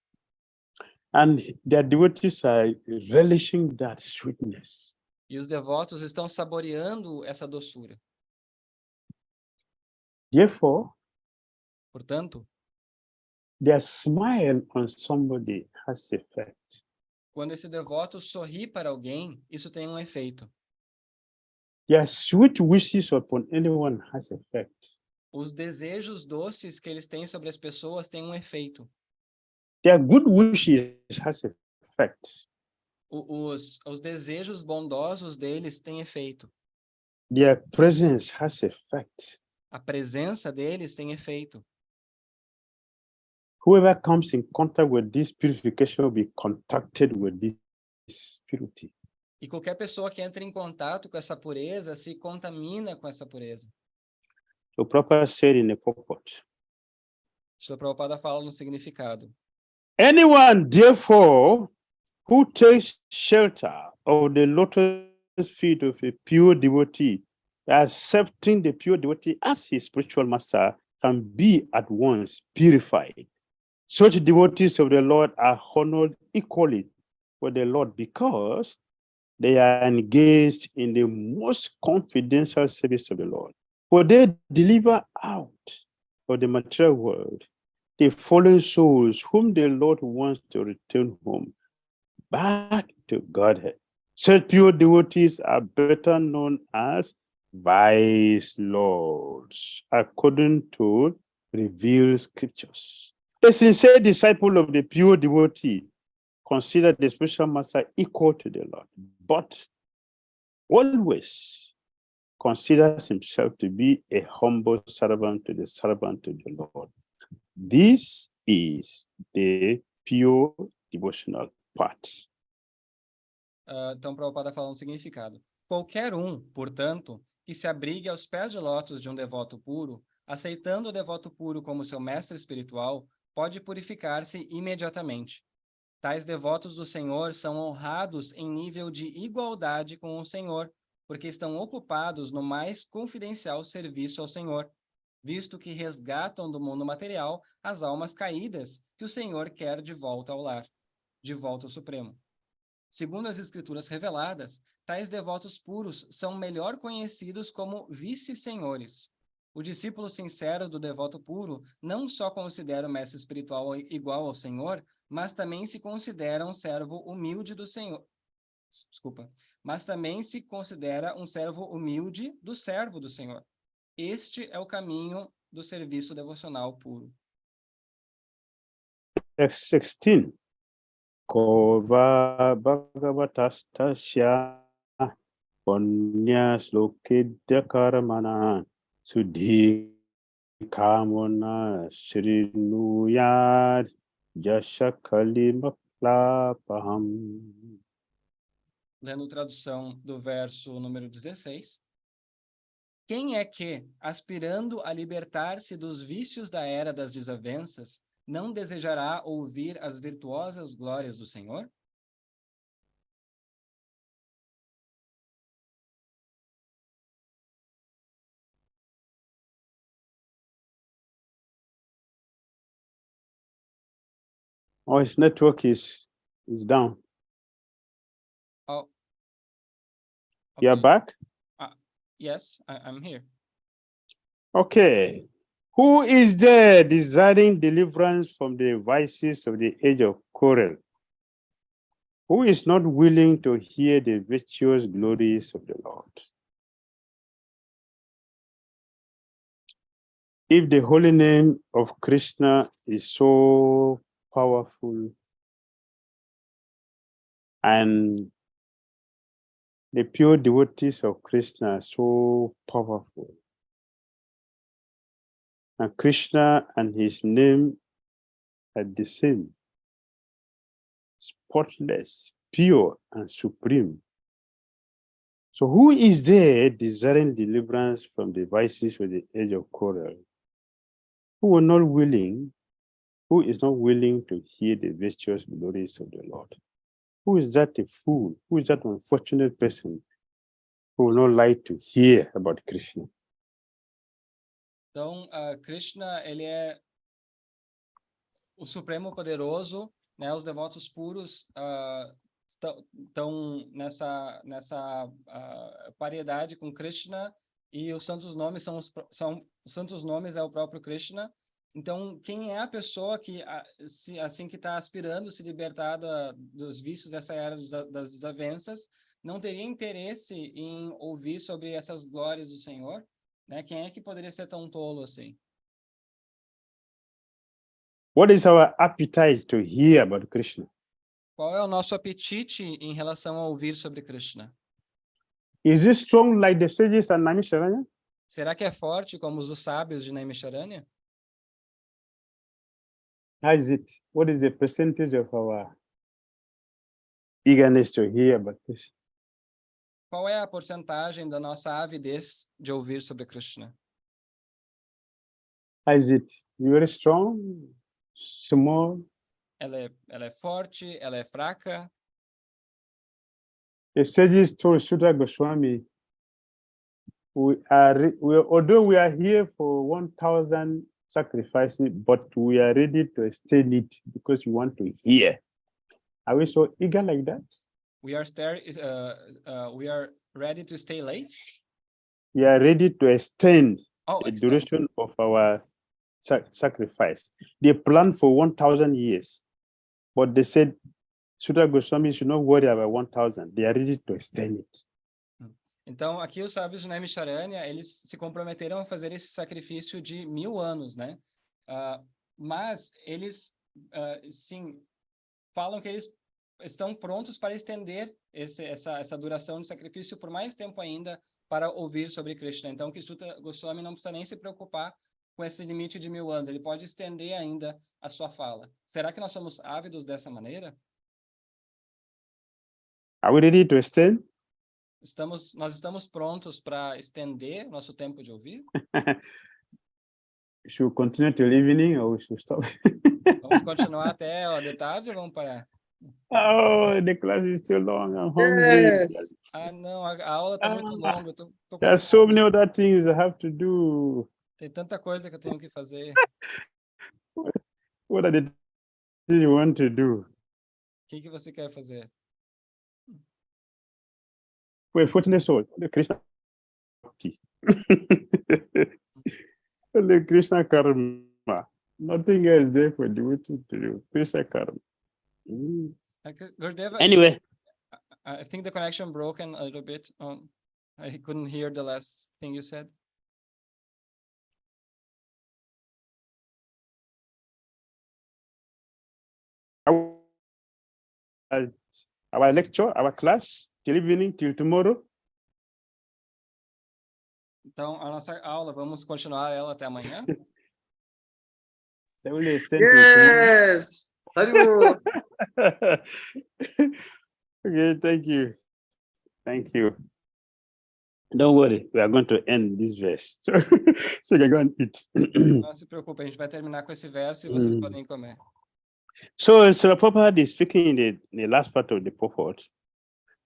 And their devotees are relishing that sweetness. E os devotos estão saboreando essa doçura. Therefore, Portanto, their smile on somebody has effect. quando esse devoto sorri para alguém, isso tem um efeito. Their sweet wishes upon anyone has effect. Os desejos doces que eles têm sobre as pessoas têm um efeito. Their good wishes has effect. Os desejos bondosos deles têm efeito. Their presence has effect. A presença deles tem efeito. Whoever comes in contact with this purification will be contacted with this purity. E qualquer pessoa que entra em contato com essa pureza se contamina com essa pureza. The Prabhupada said in a purport, Srila Prabhupada fala no significado. Anyone, therefore, who takes shelter of the lotus feet of a pure devotee, accepting the pure devotee as his spiritual master, can be at once purified. Such devotees of the Lord are honored equally with the Lord because they are engaged in the most confidential service of the Lord. For they deliver out of the material world the fallen souls whom the Lord wants to return home back to Godhead. Such pure devotees are better known as wise lords, according to revealed scriptures. A sincere disciple of the pure devotee consider the spiritual master equal to the Lord, but always considers himself to be a humble servant to the Lord. This is the pure devotional part. Então, Prabhupada fala um significado. Qualquer um, portanto, que se abrigue aos pés de lótus de um devoto puro, aceitando o devoto puro como seu mestre espiritual, pode purificar-se imediatamente. Tais devotos do Senhor são honrados em nível de igualdade com o Senhor, porque estão ocupados no mais confidencial serviço ao Senhor, visto que resgatam do mundo material as almas caídas que o Senhor quer de volta ao lar, de volta ao Supremo. Segundo as escrituras reveladas, tais devotos puros são melhor conhecidos como vice-senhores. O discípulo sincero do devoto puro não só considera o mestre espiritual igual ao Senhor, mas também se considera um servo humilde do Senhor. Mas também se considera um servo humilde do servo do Senhor. Este é o caminho do serviço devocional puro. Verse 16. Kova Bhagavatastasya Punyas Lokidya Karamana Sudhi Kamona Srinuyad Yashakali Maklapaham. Lendo tradução do verso número 16. Quem é que, aspirando a libertar-se dos vícios da era das desavenças, não desejará ouvir as virtuosas glórias do Senhor? Oh, his network is down. Oh. You are back? Yes, I'm here. Okay. Who is there desiring deliverance from the vices of the age of quarrel? Who is not willing to hear the virtuous glories of the Lord? If the holy name of Krishna is so powerful and the pure devotees of Krishna are so powerful, and Krishna and his name are the same, spotless, pure, and supreme. So who is there desiring deliverance from the vices of the age of quarrel? Who is not willing to hear the virtuous glories of the Lord? Who is that a fool? Who is that unfortunate person who will not like to hear about Krishna? Então, Krishna, ele é o Supremo Poderoso, né? Os devotos puros estão nessa paridade com Krishna, e os santos nomes os santos nomes é o próprio Krishna. Então, quem é a pessoa que que está aspirando se libertar dos vícios dessa era das desavenças, não teria interesse em ouvir sobre essas glórias do Senhor, né? Quem é que poderia ser tão tolo assim? What is our appetite to hear about Krishna? Qual é o nosso apetite em relação a ouvir sobre Krishna? Is it strong like the sages and Naimisharanya? Será que é forte como os dos sábios de Naimisharanya? How is it? What is the percentage of our eagerness to hear about Krishna? Qual é a porcentagem da nossa avidez de ouvir sobre Krishna? How is it? Very strong, small. Ela é forte, ela é fraca. The sages told Sutta Goswami, although we are here for 1,000 sacrifices, but we are ready to extend it because we want to hear. Are we so eager like that? We are ready to stay late. We are ready to extend the Extend. duration of our sacrifice. They planned for 1,000 years, but they said Sutta Goswami should not worry about 1,000. They are ready to extend it. Então, aqui os sábios do Naimisharanya, eles se comprometeram a fazer esse sacrifício de 1000 anos, né? Mas eles, sim, falam que eles estão prontos para estender essa duração de sacrifício por mais tempo ainda para ouvir sobre Krishna. Então, que Sutta Goswami não precisa nem se preocupar com esse limite de 1000 anos. Ele pode estender ainda a sua fala. Será que nós somos ávidos dessa maneira? Are we ready to extend? Nós estamos prontos para estender nosso tempo de ouvir? Should we continue till evening or we should stop? Vamos continuar até de tarde ou vamos parar? Oh, the class is too long. I'm hungry. Yes. Não, a aula está muito longa. Tô There are so many other things I have to do. Tem tanta coisa que eu tenho que fazer. What are the things you want to do? O que você quer fazer? We're fortunate soul. The Krishna. The Krishna karma. Nothing else there for the waiting to do. Krishna karma. Gurdeva, Anyway. I think the connection broken a little bit. I couldn't hear the last thing you said. Our lecture, our class, till evening, till tomorrow. Então, a nossa aula, vamos continuar ela até amanhã? Yes. Okay, thank you. Thank you. Don't worry, we are going to end this verse. So you can go and eat. Não se preocupe, a gente vai terminar com esse verso e vocês podem comer. So Srila Prabhupada is speaking in the last part of the purport.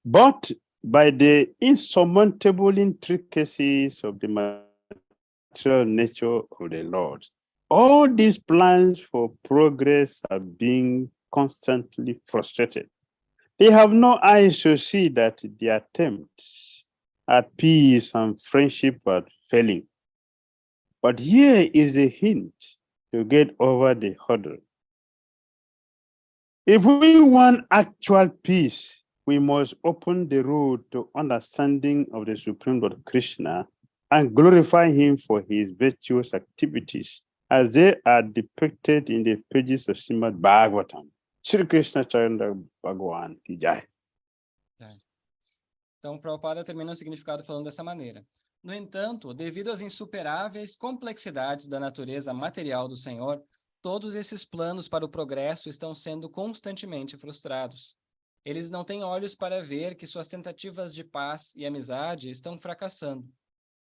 But by the insurmountable intricacies of the material nature of the Lord, all these plans for progress are being constantly frustrated. They have no eyes to see that the attempts at peace and friendship are failing. But here is a hint to get over the hurdle. If we want actual peace, we must open the road to understanding of the Supreme Lord Krishna and glorify him for his virtuous activities as they are depicted in the pages of Srimad Bhagavatam. Shri Krishna Chandra Bhagavan Ki Jai. Então, Prabhupada termina o significado falando dessa maneira. No entanto, devido às insuperáveis complexidades da natureza material do Senhor, todos esses planos para o progresso estão sendo constantemente frustrados. Eles não têm olhos para ver que suas tentativas de paz e amizade estão fracassando.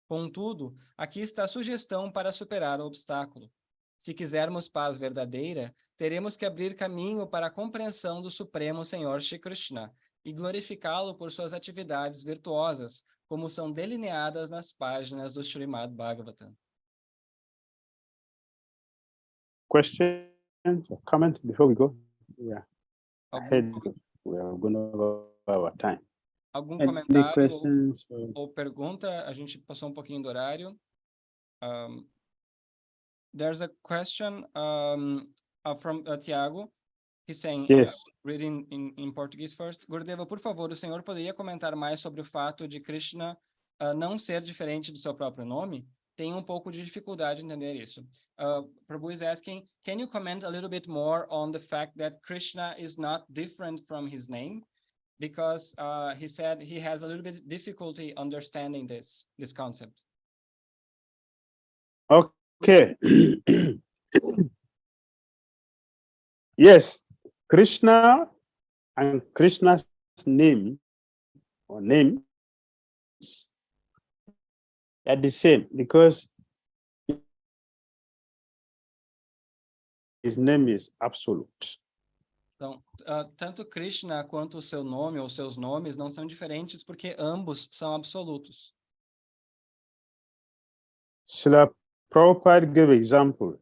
Contudo, aqui está a sugestão para superar o obstáculo. Se quisermos paz verdadeira, teremos que abrir caminho para a compreensão do Supremo Senhor Shri Krishna e glorificá-lo por suas atividades virtuosas, como são delineadas nas páginas do Srimad Bhagavatam. Questions or comments before we go? Yeah. We are going over our time. Algum Any comentário questions? ou pergunta? A gente passou um pouquinho do horário. There's a question from Tiago. He's saying, Yes. Reading in Portuguese first. Gurdeva, por favor, o senhor poderia comentar mais sobre o fato de Krishna não ser diferente do seu próprio nome? Tenho um pouco de dificuldade em entender isso. Prabhu is asking, can you comment a little bit more on the fact that Krishna is not different from his name? Because he said he has a little bit difficulty understanding this concept. Okay. Yes, Krishna and Krishna's name or names are the same because his name is absolute. Então, tanto Krishna quanto o seu nome ou seus nomes não são diferentes porque ambos são absolutos. Srila Prabhupada gave example.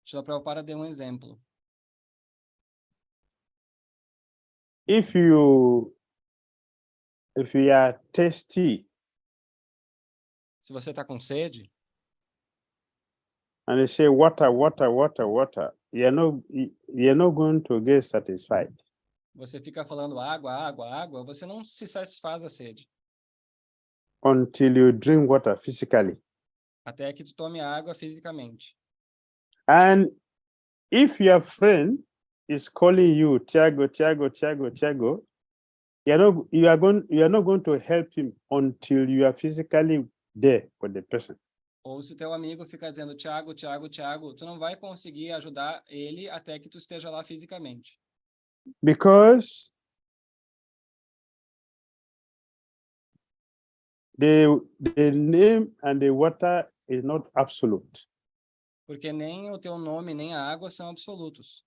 Srila Prabhupada deu um exemplo. If you are thirsty Se você está com sede, and you say water, water, water, water, you're not going to get satisfied. você fica falando água, água, água, você não se satisfaz a sede. Until you drink water physically. Até que tu tome água fisicamente. And if your friend is calling you Tiago, Tiago, Tiago, Tiago, you are not going to help him until you are physically there for the person. Ou se teu amigo fica dizendo Tiago, Tiago, Tiago, tu não vai conseguir ajudar ele até que tu esteja lá fisicamente. Because the name and the water is not absolute. Porque nem o teu nome nem a água são absolutos.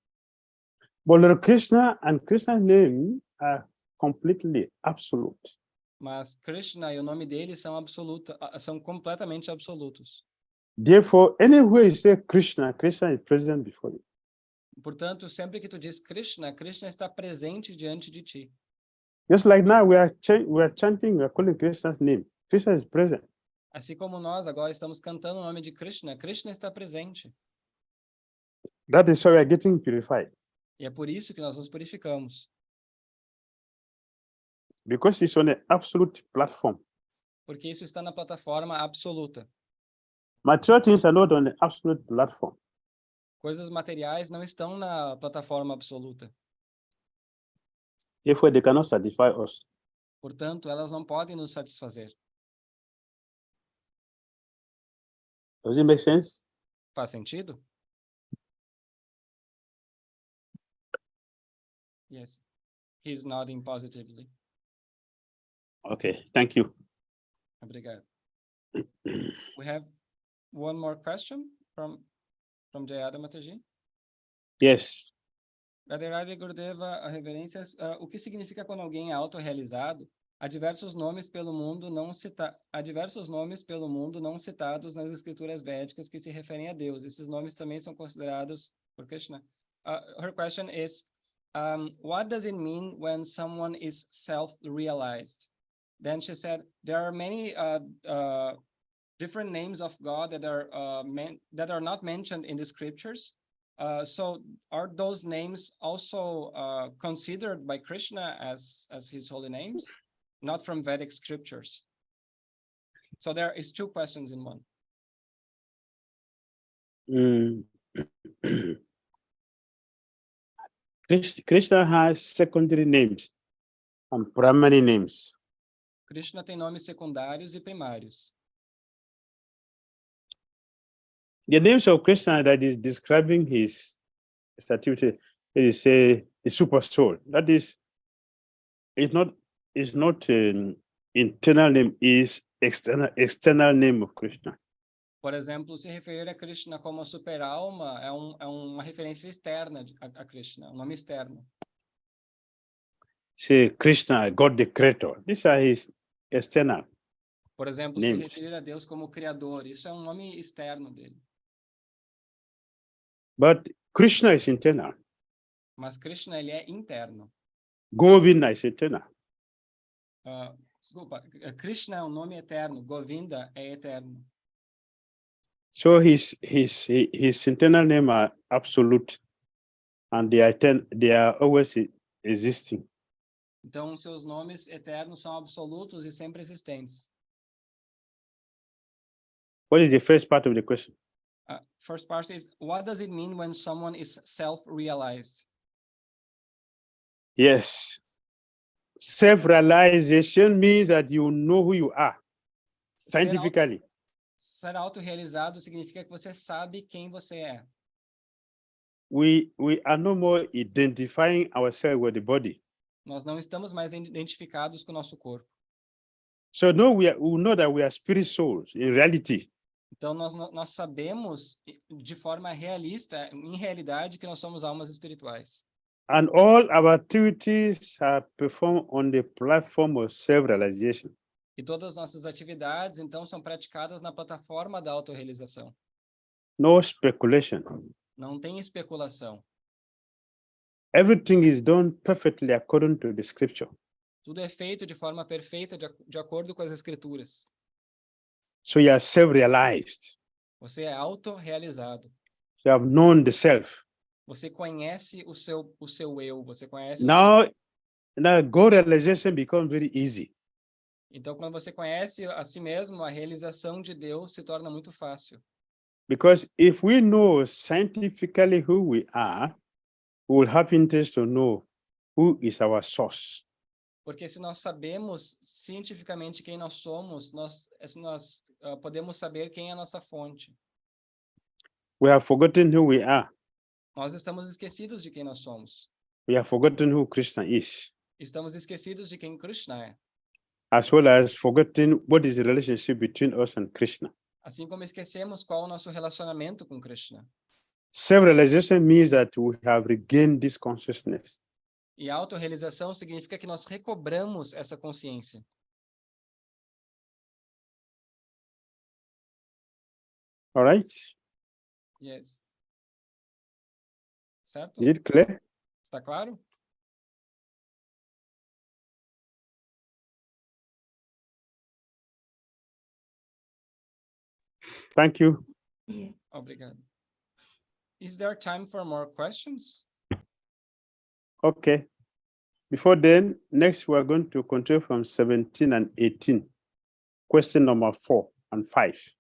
But Lord Krishna and Krishna's name are completely absolute. Mas Krishna e o nome dele são completamente absolutos. Therefore, anywhere you say Krishna, Krishna is present before you. Portanto, sempre que tu diz Krishna, Krishna está presente diante de ti. Just like now we are chanting, we are calling Krishna's name. Krishna is present. Assim como nós agora estamos cantando o nome de Krishna, Krishna está presente. That is why we are getting purified. E é por isso que nós nos purificamos. Because it's on an absolute platform. Porque isso está na plataforma absoluta. Material things are not on an absolute platform. Coisas materiais não estão na plataforma absoluta. Therefore, they cannot satisfy us. Portanto, elas não podem nos satisfazer. Does it make sense? Faz sentido? Yes. He's nodding positively. Okay, thank you. Obrigado. We have one more question from Jayada Mataji. Yes. Radharadi Gurudeva, reverências. O que significa quando alguém é autorrealizado? Há diversos nomes pelo mundo não citados nas escrituras védicas que se referem a Deus. Esses nomes também são considerados por Krishna. Her question is, what does it mean when someone is self-realized? Then she said, there are many different names of God that are not mentioned in the scriptures. So are those names also considered by Krishna as his holy names? Not from Vedic scriptures. So there is two questions in one. Krishna has secondary names and primary names. Krishna tem nomes secundários e primários. The names of Krishna that is describing his activity is a super soul. That is, it's not an internal name, is external name of Krishna. Por exemplo, se referir a Krishna como super-alma é uma referência externa a Krishna, um nome externo. Say Krishna, God the Creator. These are his external. Por exemplo, names. Se referir a Deus como Criador, isso é um nome externo dele. But Krishna is internal. Mas Krishna, ele é interno. Govinda is internal. Desculpa, Krishna é um nome eterno, Govinda é eterno. So his internal name are absolute, and they are always existing. Então, seus nomes eternos são absolutos e sempre existentes. What is the first part of the question? First part is, what does it mean when someone is self-realized? Yes. Self-realization means that you know who you are, scientifically. Ser autorrealizado significa que você sabe quem você é. We are no more identifying ourselves with the body. Nós não estamos mais identificados com o nosso corpo. So no, we know that we are spirit souls in reality. Então, nós sabemos de forma realista, em realidade, que nós somos almas espirituais. And all our activities are performed on the platform of self-realization. E todas as nossas atividades, então, são praticadas na plataforma da autorrealização. No speculation. Não tem especulação. Everything is done perfectly according to the scripture. Tudo é feito de forma perfeita, de acordo com as escrituras. So you are self-realized. Você é autorrealizado. You have known the self. Você conhece o seu eu, você conhece Now God realization becomes very easy. Então, quando você conhece a si mesmo, a realização de Deus se torna muito fácil. Because if we know scientifically who we are, we will have interest to know who is our source. Porque se nós sabemos cientificamente quem nós somos, nós podemos saber quem é a nossa fonte. We have forgotten who we are. Nós estamos esquecidos de quem nós somos. We have forgotten who Krishna is. Estamos esquecidos de quem Krishna é. As well as forgetting what is the relationship between us and Krishna. Assim como esquecemos qual é o nosso relacionamento com Krishna. Self-realization means that we have regained this consciousness. E a autorrealização significa que nós recobramos essa consciência. All right? Yes. Certo? Is it clear? Está claro? Thank you. Obrigado. Is there time for more questions? Okay. Before then, next we are going to continue from 17 and 18. Question number 4 and 5.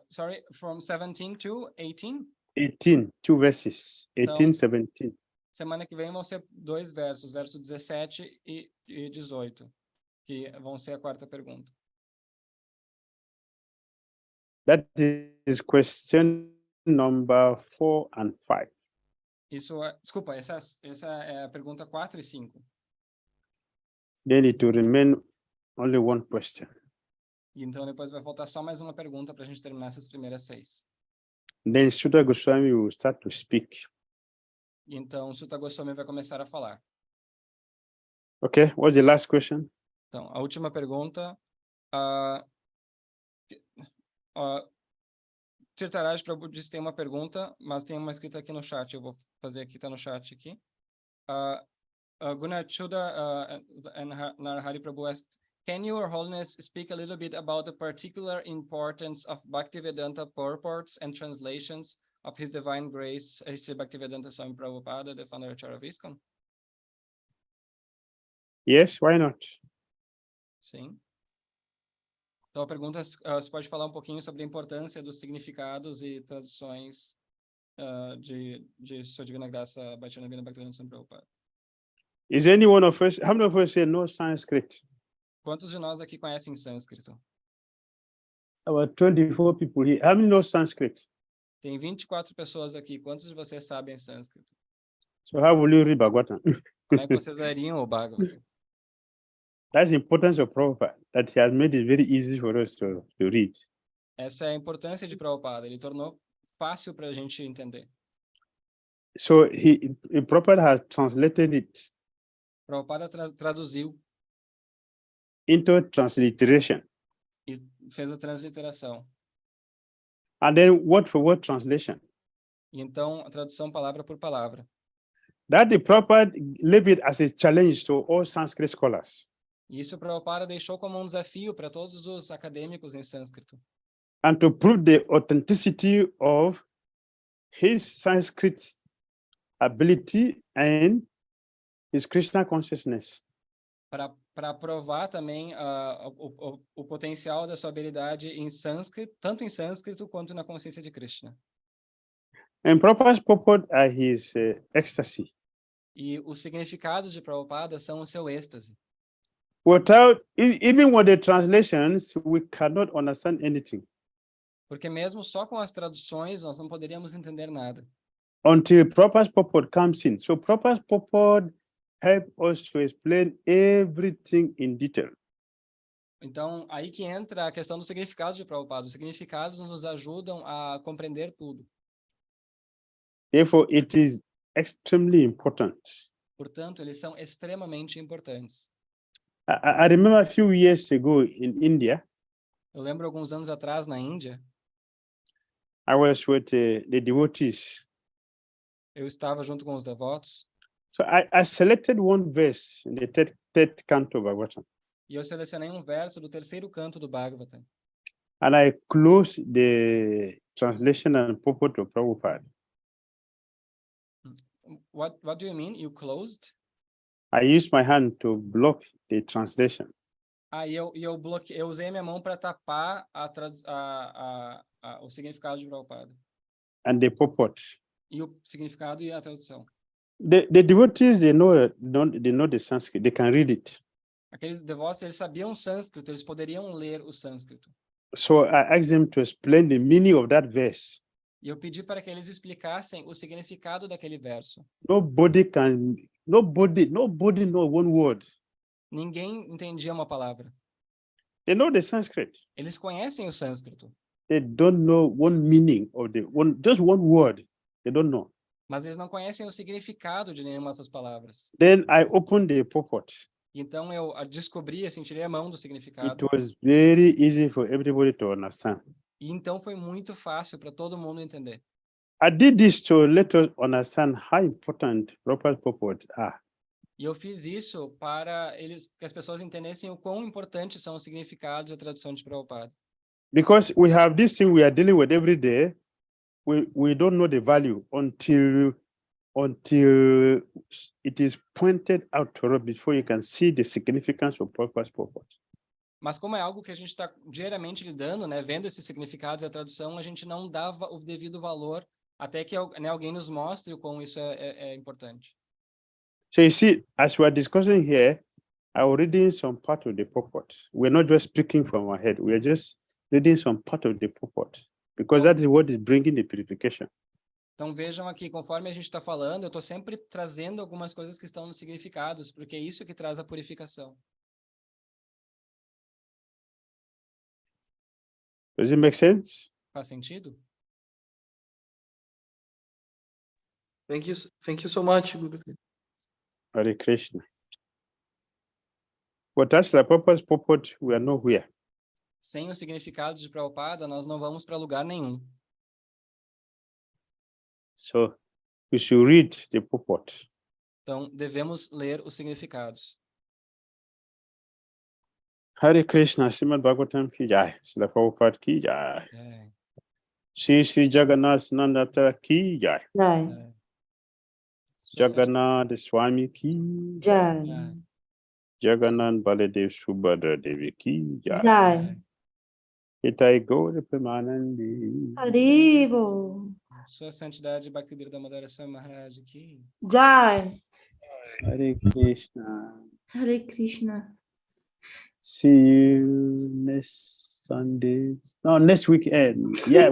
Sorry, from 17 to 18? 18, 2 verses. 18, Então, 17. Semana que vem vão ser 2 versos, versos 17 e 18, que vão ser a quarta pergunta. That is question number 4 and 5. Isso é, desculpa, essa é a pergunta 4 e 5. Then it will remain only one question. E então depois vai faltar só mais uma pergunta para a gente terminar essas primeiras 6. Then Sutta Goswami will start to speak. E então Sutta Goswami vai começar a falar. Okay, what's the last question? Então, a última pergunta. Tirtharaj Prabhu disse que tem uma pergunta, mas tem uma escrita aqui no chat. Eu vou fazer aqui, está no chat aqui. Gunachuda and Narhari Prabhu asked, can Your Holiness speak a little bit about the particular importance of Bhaktivedanta purports and translations of His Divine Grace, Sri Bhaktivedanta Swami Prabhupada, the founder of ISKCON? Yes, why not? Sim. Então, a pergunta, você pode falar um pouquinho sobre a importância dos significados e traduções de Sua Divina Graça Bhaktivinoda Bhaktivedanta Swami Prabhupada. Is any one of us, how many of us say no Sanskrit? Quantos de nós aqui conhecem sânscrito? About 24 people here. How many know Sanskrit? Tem 24 pessoas aqui. Quantos de vocês sabem sânscrito? So how will you read Bhagavatam? Como é que vocês leriam o Bhagavatam? That's the importance of Prabhupada, that he has made it very easy for us to read. Essa é a importância de Prabhupada. Ele tornou fácil para a gente entender. So Prabhupada has translated it Prabhupada traduziu into transliteration. e fez a transliteração. And then word for word translation. E então, a tradução palavra por palavra. That the Prabhupada leave it as a challenge to all Sanskrit scholars. E isso Prabhupada deixou como um desafio para todos os acadêmicos em sânscrito. And to prove the authenticity of his Sanskrit ability and his Krishna consciousness. Para provar também o potencial da sua habilidade em sânscrito, tanto em sânscrito quanto na consciência de Krishna. And Prabhupada's purport are his ecstasy. E os significados de Prabhupada são o seu êxtase. Without, even with the translations, we cannot understand anything. Porque mesmo só com as traduções, nós não poderíamos entender nada. Until Prabhupada's purport comes in. So Prabhupada's purport help us to explain everything in detail. Então, aí que entra a questão dos significados de Prabhupada. Os significados nos ajudam a compreender tudo. Therefore, it is extremely important. Portanto, eles são extremamente importantes. I remember a few years ago in India, Eu lembro alguns anos atrás, na Índia, I was with the devotees. eu estava junto com os devotos So I selected one verse in the third canto of Bhagavatam, e eu selecionei um verso do terceiro canto do Bhagavatam. and I closed the translation and purport of Prabhupada. What do you mean? You closed? I used my hand to block the translation. Aí eu usei a minha mão para tapar o significado de Prabhupada. And the purport. E o significado e a tradução. The devotees, they know the Sanskrit, they can read it. Aqueles devotos, eles sabiam sânscrito, eles poderiam ler o sânscrito. So I asked them to explain the meaning of that verse. E eu pedi para que eles explicassem o significado daquele verso. Nobody know one word. Ninguém entendia uma palavra. They know the Sanskrit. Eles conhecem o sânscrito, They don't know one meaning of just one word. They don't know. mas eles não conhecem o significado de nenhuma dessas palavras. Then I opened the purport. Então eu descobri, assim, tirei a mão do It significado. was very easy for everybody to understand. E então foi muito fácil para todo mundo entender. I did this to let us understand how important proper purports are. E eu fiz isso para que as pessoas entendessem o quão importantes são os significados e a tradução de Prabhupada. Because we have this thing we are dealing with every day, we don't know the value until it is pointed out to us before you can see the significance of proper purport. Mas como é algo que a gente está diariamente lidando, né, vendo esses significados e a tradução, a gente não dava o devido valor até que alguém nos mostre o quão isso é importante. So you see, as we are discussing here, I was reading some part of the purport. We're not just speaking from our head. We are just reading some part of the purport because that is what is bringing the purification. Então vejam aqui, conforme a gente está falando, eu estou sempre trazendo algumas coisas que estão nos significados, porque é isso que traz a purificação. Does it make sense? Faz sentido? Thank you so much, Guru. Hare Krishna. But that's the purport, we are nowhere. Sem o significado de Prabhupada, nós não vamos para lugar nenhum. So we should read the purport. Então, devemos ler os significados. Hare Krishna, Srimad Bhagavatam ki jai, Srila Prabhupada ki jai, Shri Jagannath Nandata ki jai, Jagannath Swami ki jai, Jagannath Baladev Subhadra Devi ki jai, 𝐾𝐡𝐤𝐬 Premanandi. Haribo. Sua Santidade Bhakti Dhira Damodara Swami Maharaj aqui. Jai. Hare Krishna. Hare Krishna. See you next Sunday. No, next weekend. Yeah,